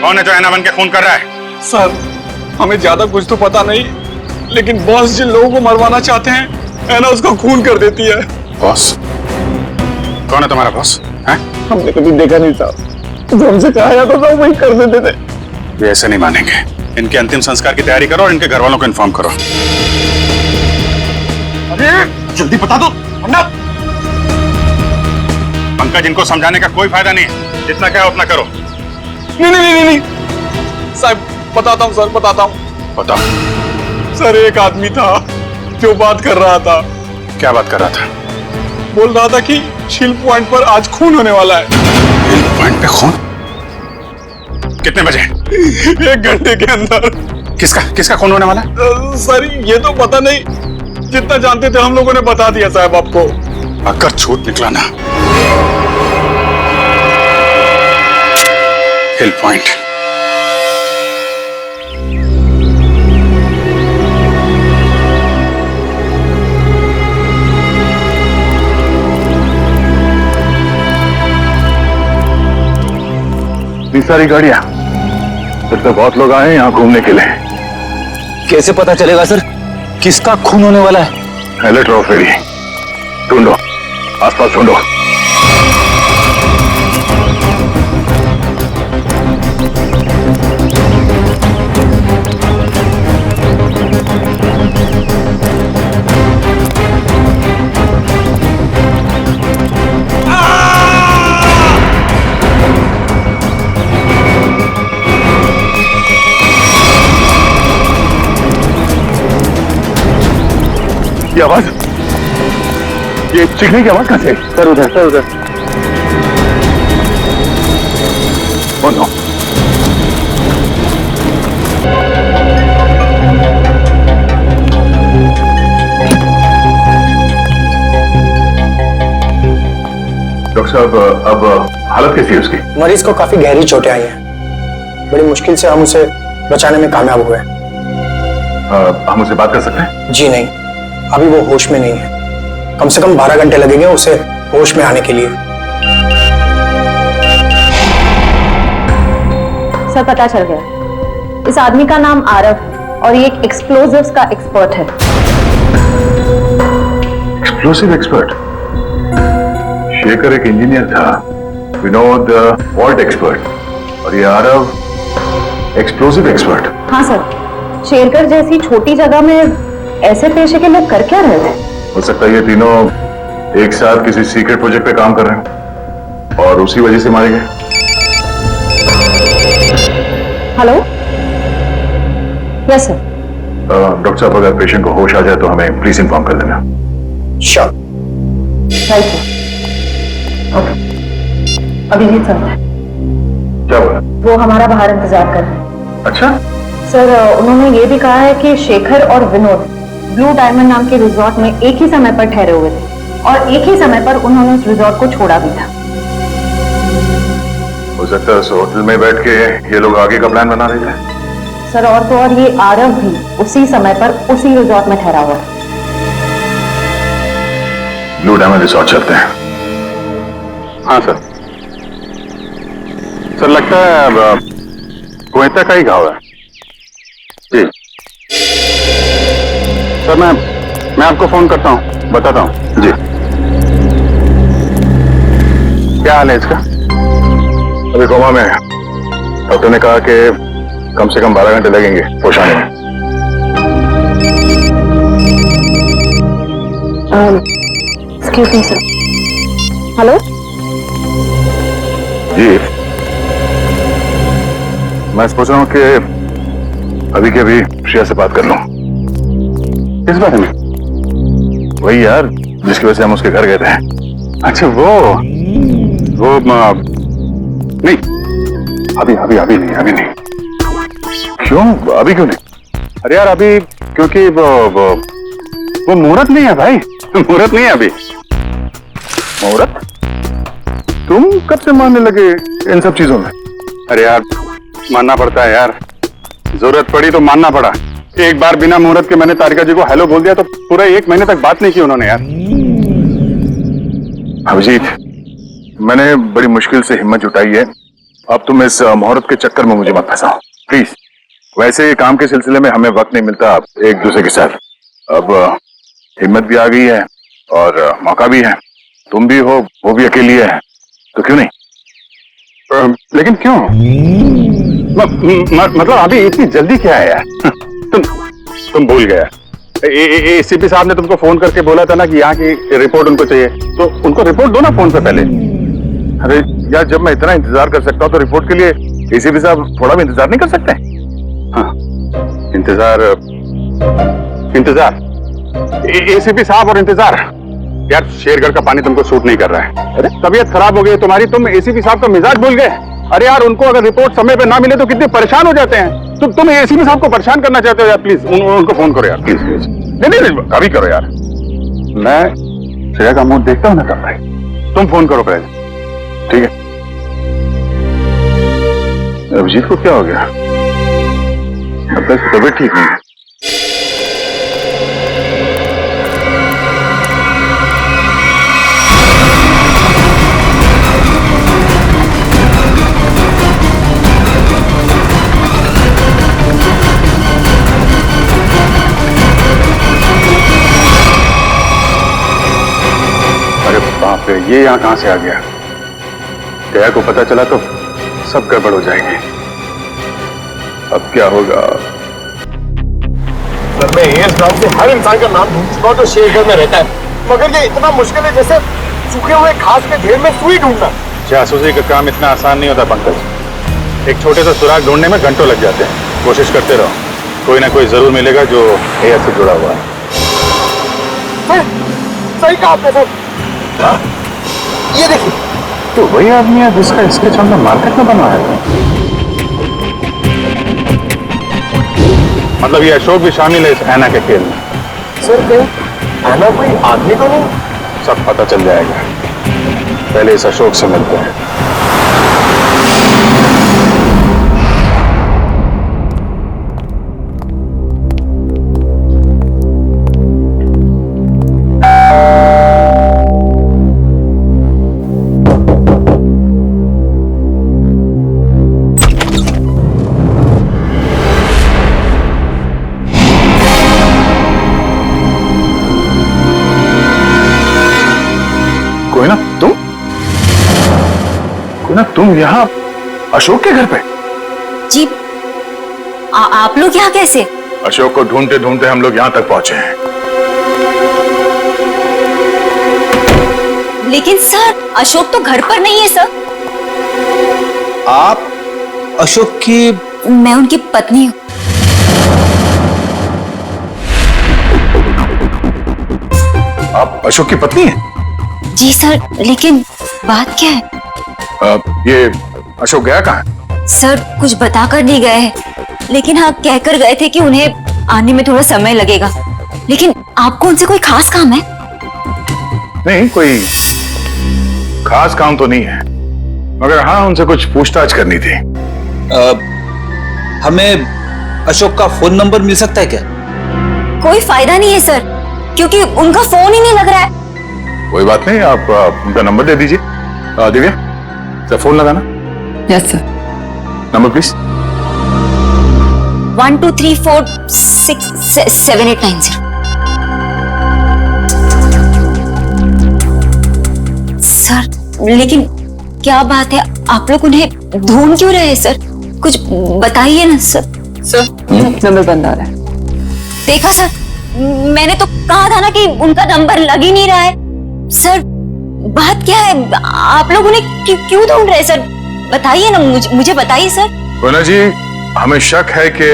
कौन है जो ऐना बन के खून कर रहा है? सर, हमें ज्यादा कुछ तो पता नहीं, लेकिन बॉस जिन लोगों को मरवाना चाहते हैं ऐना उसका खून कर देती है। बॉस? कौन है तुम्हारा बॉस? हैं? हमने कभी देखा नहीं था, जो हमसे कहा जाता था वही कर देते थे। वे ऐसे नहीं मानेंगे। इनके अंतिम संस्कार की तैयारी करो और इनके घर वालों को इन्फॉर्म करो। अरे जल्दी बता दो वरना। पंकज, इनको समझाने का कोई फायदा नहीं है, जितना क्या उतना करो। नहीं साहब, बताता हूँ सर, बताता हूँ। बताओ। सर, एक आदमी था जो बात कर रहा था। क्या बात कर रहा था? बोल रहा था कि शिल पॉइंट पर आज खून होने वाला है। शिल पॉइंट पे खून? कितने बजे? 1 घंटे के अंदर। किसका खून होने वाला है? सर, ये तो पता नहीं, जितना जानते थे हम लोगों ने बता दिया साहब आपको। अगर छूट निकला ना, हिल पॉइंट। इतनी सारी गाड़ियां, फिर तो बहुत लोग आए हैं यहाँ घूमने के लिए। कैसे पता चलेगा सर किसका खून होने वाला है? अलर्ट रहो फेरी, ढूंढो, आसपास ढूंढो। ये आवाज, ये चीखने की आवाज कहां से? सर उधर, सर उधर। Oh no. डॉक्टर साहब, अब हालत कैसी है उसकी? मरीज को काफी गहरी चोटें आई हैं। बड़ी मुश्किल से हम उसे बचाने में कामयाब हुए। हम उससे बात कर सकते हैं? जी नहीं, अभी वो होश में नहीं है। कम से कम 12 घंटे लगेंगे उसे होश में आने के लिए। सर, पता चल गया। इस आदमी का नाम आरव है और ये एक एक्सप्लोजिव्स का एक्सपर्ट है। Explosive expert? शेखर एक इंजीनियर था, विनोद वॉल्ट एक्सपर्ट, और ये आरव एक्सप्लोसिव एक्सपर्ट। हाँ सर, शेरकर जैसी छोटी जगह में ऐसे पेशे के लोग कर क्या रहे थे? हो सकता है ये तीनों एक साथ किसी सीक्रेट प्रोजेक्ट पे काम कर रहे हैं और उसी वजह से मारे गए। Hello, yes sir. डॉक्टर साहब, अगर पेशेंट को होश आ जाए तो हमें प्लीज इन्फॉर्म कर देना। Sure. Right sir. Okay, Abhijeet sir. क्या बोला? वो हमारा बाहर इंतजार कर रहे हैं। अच्छा सर, उन्होंने ये भी कहा है कि शेखर और विनोद ब्लू डायमंड नाम के रिजॉर्ट में एक ही समय पर ठहरे हुए थे और एक ही समय पर उन्होंने उस रिजॉर्ट को छोड़ा भी था। हो सकता है उस होटल में बैठ के ये लोग आगे का प्लान बना रहे थे। सर, और तो और ये आरव भी उसी समय पर उसी रिजॉर्ट में ठहरा हुआ था। ब्लू डायमंड रिजॉर्ट चलते हैं। हाँ सर। सर, लगता है गोयता का ही घाव है। जी सर, मैं आपको फोन करता हूँ, बताता हूँ। जी। क्या हाल है इसका? अभी कोमा में है। डॉक्टर ने कहा कि कम से कम 12 घंटे लगेंगे होश आने में। Excuse me sir. हेलो जी, मैं सोच रहा हूँ कि अभी के अभी श्रेया से बात कर लूं। किस बारे में? वही यार जिसकी वजह से हम उसके घर गए थे। अच्छा वो नहीं, अभी नहीं। क्यों? अभी क्यों नहीं? अरे यार अभी क्योंकि वो मुहूर्त नहीं है भाई। मुहूर्त नहीं है अभी। मुहूर्त? तुम कब से मानने लगे इन सब चीजों में? अरे यार मानना पड़ता है यार, जरूरत पड़ी तो मानना पड़ा। एक बार बिना मुहूर्त के मैंने तारिका जी को हेलो बोल दिया तो पूरा 1 महीने तक बात नहीं की उन्होंने यार। अभिजीत, मैंने बड़ी मुश्किल से हिम्मत जुटाई है अब तुम इस मुहूर्त के चक्कर में मुझे मत फंसाओ प्लीज। वैसे काम के सिलसिले में हमें वक्त नहीं मिलता एक दूसरे के साथ। अब हिम्मत भी आ गई है और मौका भी है। तुम भी हो, वो भी अकेली है, तो क्यों नहीं? लेकिन क्यों? मतलब अभी इतनी जल्दी क्या है यार? तुम भूल गया। एसीपी साहब ने तुमको फोन करके बोला था ना कि यहाँ की रिपोर्ट उनको चाहिए, तो उनको रिपोर्ट दो ना फोन पे पहले। अरे यार, जब मैं इतना इंतजार कर सकता हूँ तो रिपोर्ट के लिए एसीपी साहब थोड़ा भी इंतजार नहीं कर सकते? हाँ, इंतजार एसीपी साहब और इंतजार। यार शेरगढ़ का पानी तुमको सूट नहीं कर रहा है। अरे तबीयत खराब हो गई तुम्हारी, तुम एसीपी साहब का मिजाज भूल गए। अरे यार, उनको अगर रिपोर्ट समय पे ना मिले तो कितने परेशान हो जाते हैं। तुम एसीपी साहब को परेशान करना चाहते हो यार? प्लीज उनको फोन करो यार, प्लीज प्लीज। नहीं, अभी करो यार। मैं श्रेया का मुंह देखता हूँ ना तब भाई। तुम फोन करो पहले, ठीक है? अभिजीत को क्या हो गया? अब तक तबीयत ठीक नहीं है। अरे बाप रे, ये यहाँ कहां से आ गया? दया को पता चला तो सब गड़बड़ हो जाएगी। अब क्या होगा? मैं इस गांव से हर इंसान का नाम ढूंढ चुका हूं जो शेरगढ़ में रहता है, मगर ये इतना मुश्किल है जैसे सूखे हुए घास के ढेर में सुई ढूंढना। जासूसी का काम इतना आसान नहीं होता पंकज। एक छोटे से सुराग ढूंढने में घंटों लग जाते हैं। कोशिश करते रहो, कोई ना कोई जरूर मिलेगा जो एयर से जुड़ा हुआ है। सही कहा आपने सर। ये देखिए, तो वही आदमी है जिसका स्केच हमने मार्केट में बनवाया था। मतलब ये अशोक भी शामिल है इस ऐना के खेल में। सर कहीं ऐना कोई आदमी तो नहीं? सब पता चल जाएगा, पहले इस अशोक से मिलते हैं। तुम यहाँ अशोक के घर पे? जी, आप लोग यहाँ कैसे? अशोक को ढूंढते ढूंढते हम लोग यहाँ तक पहुंचे हैं। लेकिन सर, अशोक तो घर पर नहीं है सर। आप अशोक की? मैं उनकी पत्नी हूँ। आप अशोक की पत्नी हैं? जी सर, लेकिन बात क्या है? ये अशोक गया कहाँ? सर कुछ बताकर नहीं गए हैं, लेकिन हाँ कहकर गए थे कि उन्हें आने में थोड़ा समय लगेगा। लेकिन आपको उनसे कोई खास काम है? नहीं, कोई खास काम तो नहीं है, मगर हाँ उनसे कुछ पूछताछ करनी थी। हमें अशोक का फोन नंबर मिल सकता है क्या? कोई फायदा नहीं है सर, क्योंकि उनका फोन ही नहीं लग रहा है। कोई बात नहीं, आप उनका नंबर दे दीजिए। दिव्या, सर फोन लगाना। Yes sir. Number please. 1 2 3 4 6 7 8 9 0। Sir लेकिन क्या बात है, आप लोग उन्हें ढूंढ क्यों रहे हैं सर? कुछ बताइए ना सर। सर नंबर बंद आ रहा है। देखा सर, मैंने तो कहा था ना कि उनका नंबर लग ही नहीं रहा है। सर बात क्या है, आप लोग उन्हें क्यों ढूंढ रहे हैं सर? बताइए ना, मुझे बताइए सर। कोना जी, हमें शक है कि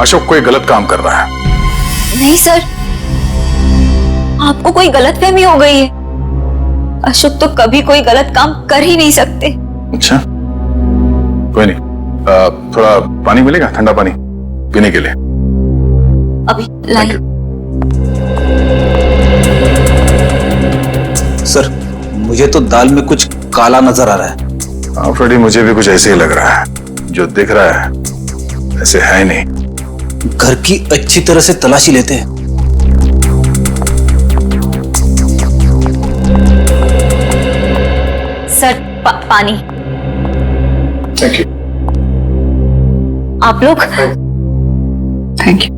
अशोक कोई गलत काम कर रहा है। नहीं सर, आपको कोई गलतफहमी हो गई है। अशोक तो कभी कोई गलत काम कर ही नहीं सकते। अच्छा, कोई नहीं, थोड़ा पानी मिलेगा, ठंडा पानी पीने के लिए? अभी लाइए। सर मुझे तो दाल में कुछ काला नजर आ रहा है। हाँ फ्रेडी, मुझे भी कुछ ऐसे ही लग रहा है। जो दिख रहा है ऐसे है नहीं। घर की अच्छी तरह से तलाशी लेते हैं। सर पानी। Thank you. आप लोग thank you.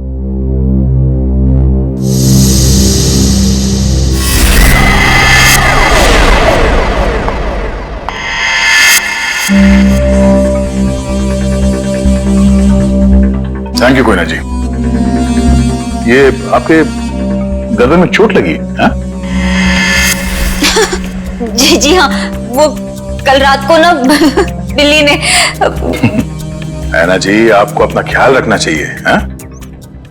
Thank you Koyna ji. ये आपके गर्दन में चोट लगी है? जी जी हाँ, वो कल रात को ना बिल्ली ने। है ना जी, आपको अपना ख्याल रखना चाहिए। है?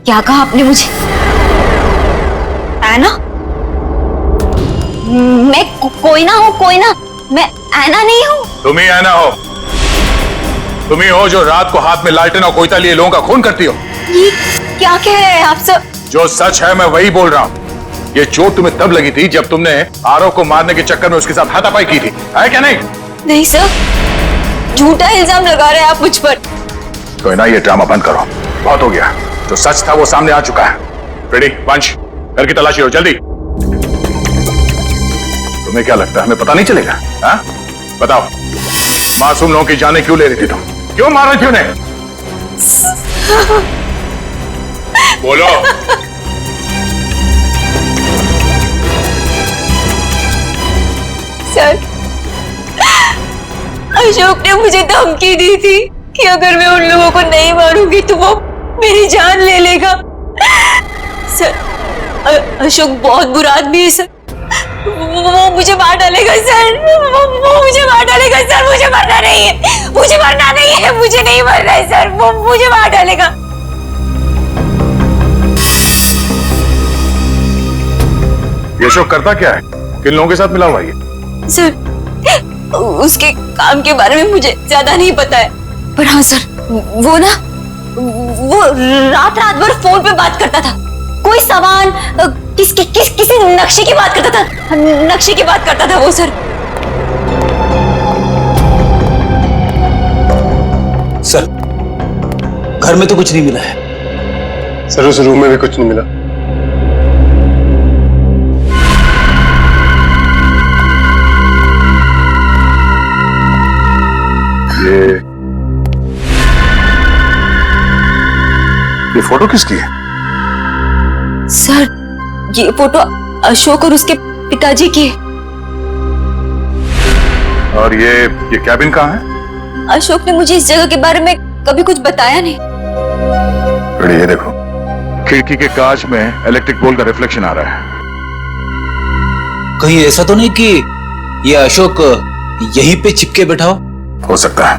क्या कहा आपने मुझे? ऐना? मैं कोई ना हूँ, कोई ना, मैं ऐना नहीं हूँ। तुम ही ऐना हो। तुम ही हो जो रात को हाथ में लालटेन और कोयता लिए लोगों का खून करती हो। ये क्या कह रहे हैं आप सर? जो सच है मैं वही बोल रहा हूँ। ये चोट तुम्हें तब लगी थी जब तुमने आरव को मारने के चक्कर में उसके साथ हाथापाई की थी, है क्या नहीं? नहीं सर, झूठा इल्जाम लगा रहे हैं आप मुझ पर। तो ना ये ड्रामा बंद करो, बहुत हो गया। जो सच था वो सामने आ चुका है। रेडी पंच, घर की तलाशी हो जल्दी। तुम्हें क्या लगता है हमें पता नहीं चलेगा? हा? बताओ, मासूम लोगों की जानें क्यों ले रही थी तुम? क्यों मार रही थी उन्हें? बोलो। सर, अशोक ने मुझे धमकी दी थी कि अगर मैं उन लोगों को नहीं मारूंगी तो वो मेरी जान ले लेगा। सर, अशोक बहुत बुरा आदमी है सर। वो मुझे मार डालेगा सर। वो मुझे मार डालेगा सर। मुझे मरना नहीं है, मुझे मरना नहीं है, मुझे नहीं मरना है सर। वो मुझे मार डालेगा। ये अशोक करता क्या है? किन लोगों के साथ मिला हुआ है? सर, उसके काम के बारे में मुझे ज्यादा नहीं पता है, पर हाँ सर, वो ना, वो रात रात भर फोन पे बात करता था। कोई सामान, किसी नक्शे की बात करता था। नक्शे की बात करता था वो सर। सर, घर में तो कुछ नहीं मिला है। सर, उस रूम में भी कुछ नहीं मिला। ये फोटो किसकी है? सर, ये फोटो अशोक और उसके पिताजी की है। और ये कैबिन कहाँ है? अशोक ने मुझे इस जगह के बारे में कभी कुछ बताया नहीं। रेडी, ये देखो, खिड़की के कांच में इलेक्ट्रिक पोल का रिफ्लेक्शन आ रहा है। कहीं ऐसा तो नहीं कि ये अशोक यहीं पे चिपके बैठा हो सकता है।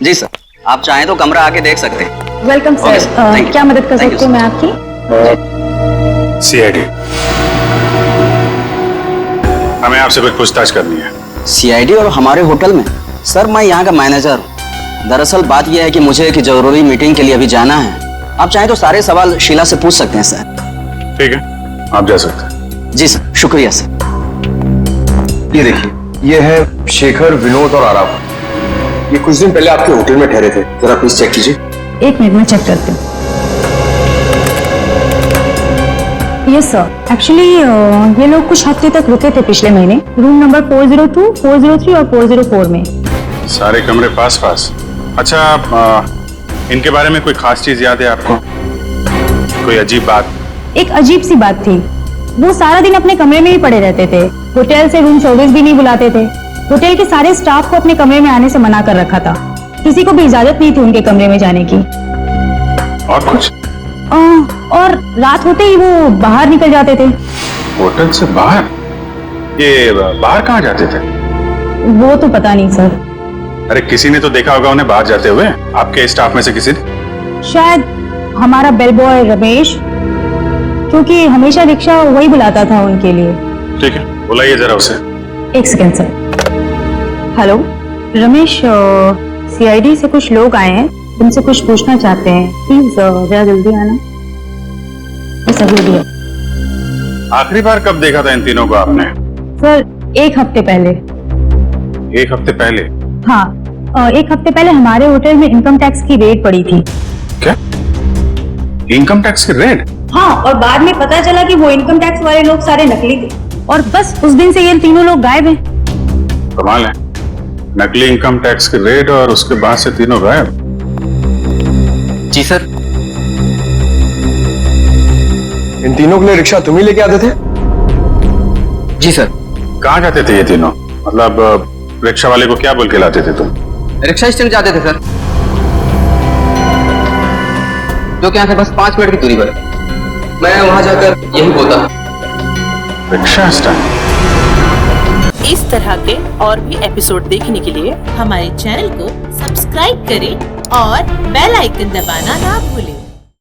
जी सर, आप चाहें तो कमरा आके देख सकते हैं। Welcome sir. क्या मदद कर सकती हूँ मैं आपकी? सीआईडी, हमें आपसे कुछ पूछताछ करनी है। सीआईडी और हमारे होटल में? सर, मैं यहाँ का मैनेजर हूँ। दरअसल बात यह है कि मुझे एक जरूरी मीटिंग के लिए अभी जाना है। आप चाहें तो सारे सवाल शीला से पूछ सकते हैं सर। ठीक है, आप जा सकते हैं। जी सर, शुक्रिया सर। ये देखिए, ये है शेखर, विनोद और आराव। ये कुछ दिन पहले आपके होटल में ठहरे थे। जरा प्लीज चेक कीजिए। एक मिनट में चेक करती हूँ। यस सर, एक्चुअली ये लोग कुछ हफ्ते तक रुके थे पिछले महीने, रूम नंबर 402, 403 और 404 में। सारे कमरे पास पास? अच्छा, इनके बारे में कोई खास चीज याद है आपको? कोई अजीब बात? एक अजीब सी बात थी, वो सारा दिन अपने कमरे में ही पड़े रहते थे। होटल से रूम सर्विस भी नहीं बुलाते थे। होटल के सारे स्टाफ को अपने कमरे में आने से मना कर रखा था। किसी को भी इजाजत नहीं थी उनके कमरे में जाने की। और कुछ? और रात होते ही वो बाहर निकल जाते थे। होटल से बाहर? ये बाहर कहाँ जाते थे? वो तो पता नहीं सर। अरे किसी ने तो देखा होगा उन्हें बाहर जाते हुए, आपके स्टाफ में से किसी ने? शायद हमारा बेल बॉय रमेश, क्योंकि हमेशा रिक्शा वही बुलाता था उनके लिए। ठीक है, बुलाइए जरा उसे। एक second sir. Hello Ramesh, CID से कुछ लोग आए हैं, तुमसे कुछ पूछना चाहते हैं। प्लीज जरा जल्दी आना। बस अभी भी। आखिरी बार कब देखा था इन तीनों को आपने? सर, एक हफ्ते पहले। एक हफ्ते पहले? हाँ, एक हफ्ते पहले हमारे होटल में इनकम टैक्स की रेड पड़ी थी। क्या? इनकम टैक्स की रेड? हाँ, और बाद में पता चला कि वो इनकम टैक्स वाले लोग सारे नकली थे, और बस उस दिन से ये तीनों लोग गायब हैं। कमाल है, नकली इनकम टैक्स के रेड और उसके बाद से तीनों गायब। जी सर। इन तीनों के लिए रिक्शा तुम ही लेके आते थे? जी सर। कहाँ जाते थे ये तीनों? मतलब रिक्शा वाले को क्या बोल के लाते थे तुम? रिक्शा स्टैंड जाते थे सर, जो कि यहाँ से बस 5 मिनट की दूरी पर है। मैं वहां जाकर यही बोलता। Rickshaw stand? इस तरह के और भी एपिसोड देखने के लिए हमारे चैनल को सब्सक्राइब करें और बेल आइकन दबाना ना भूलें।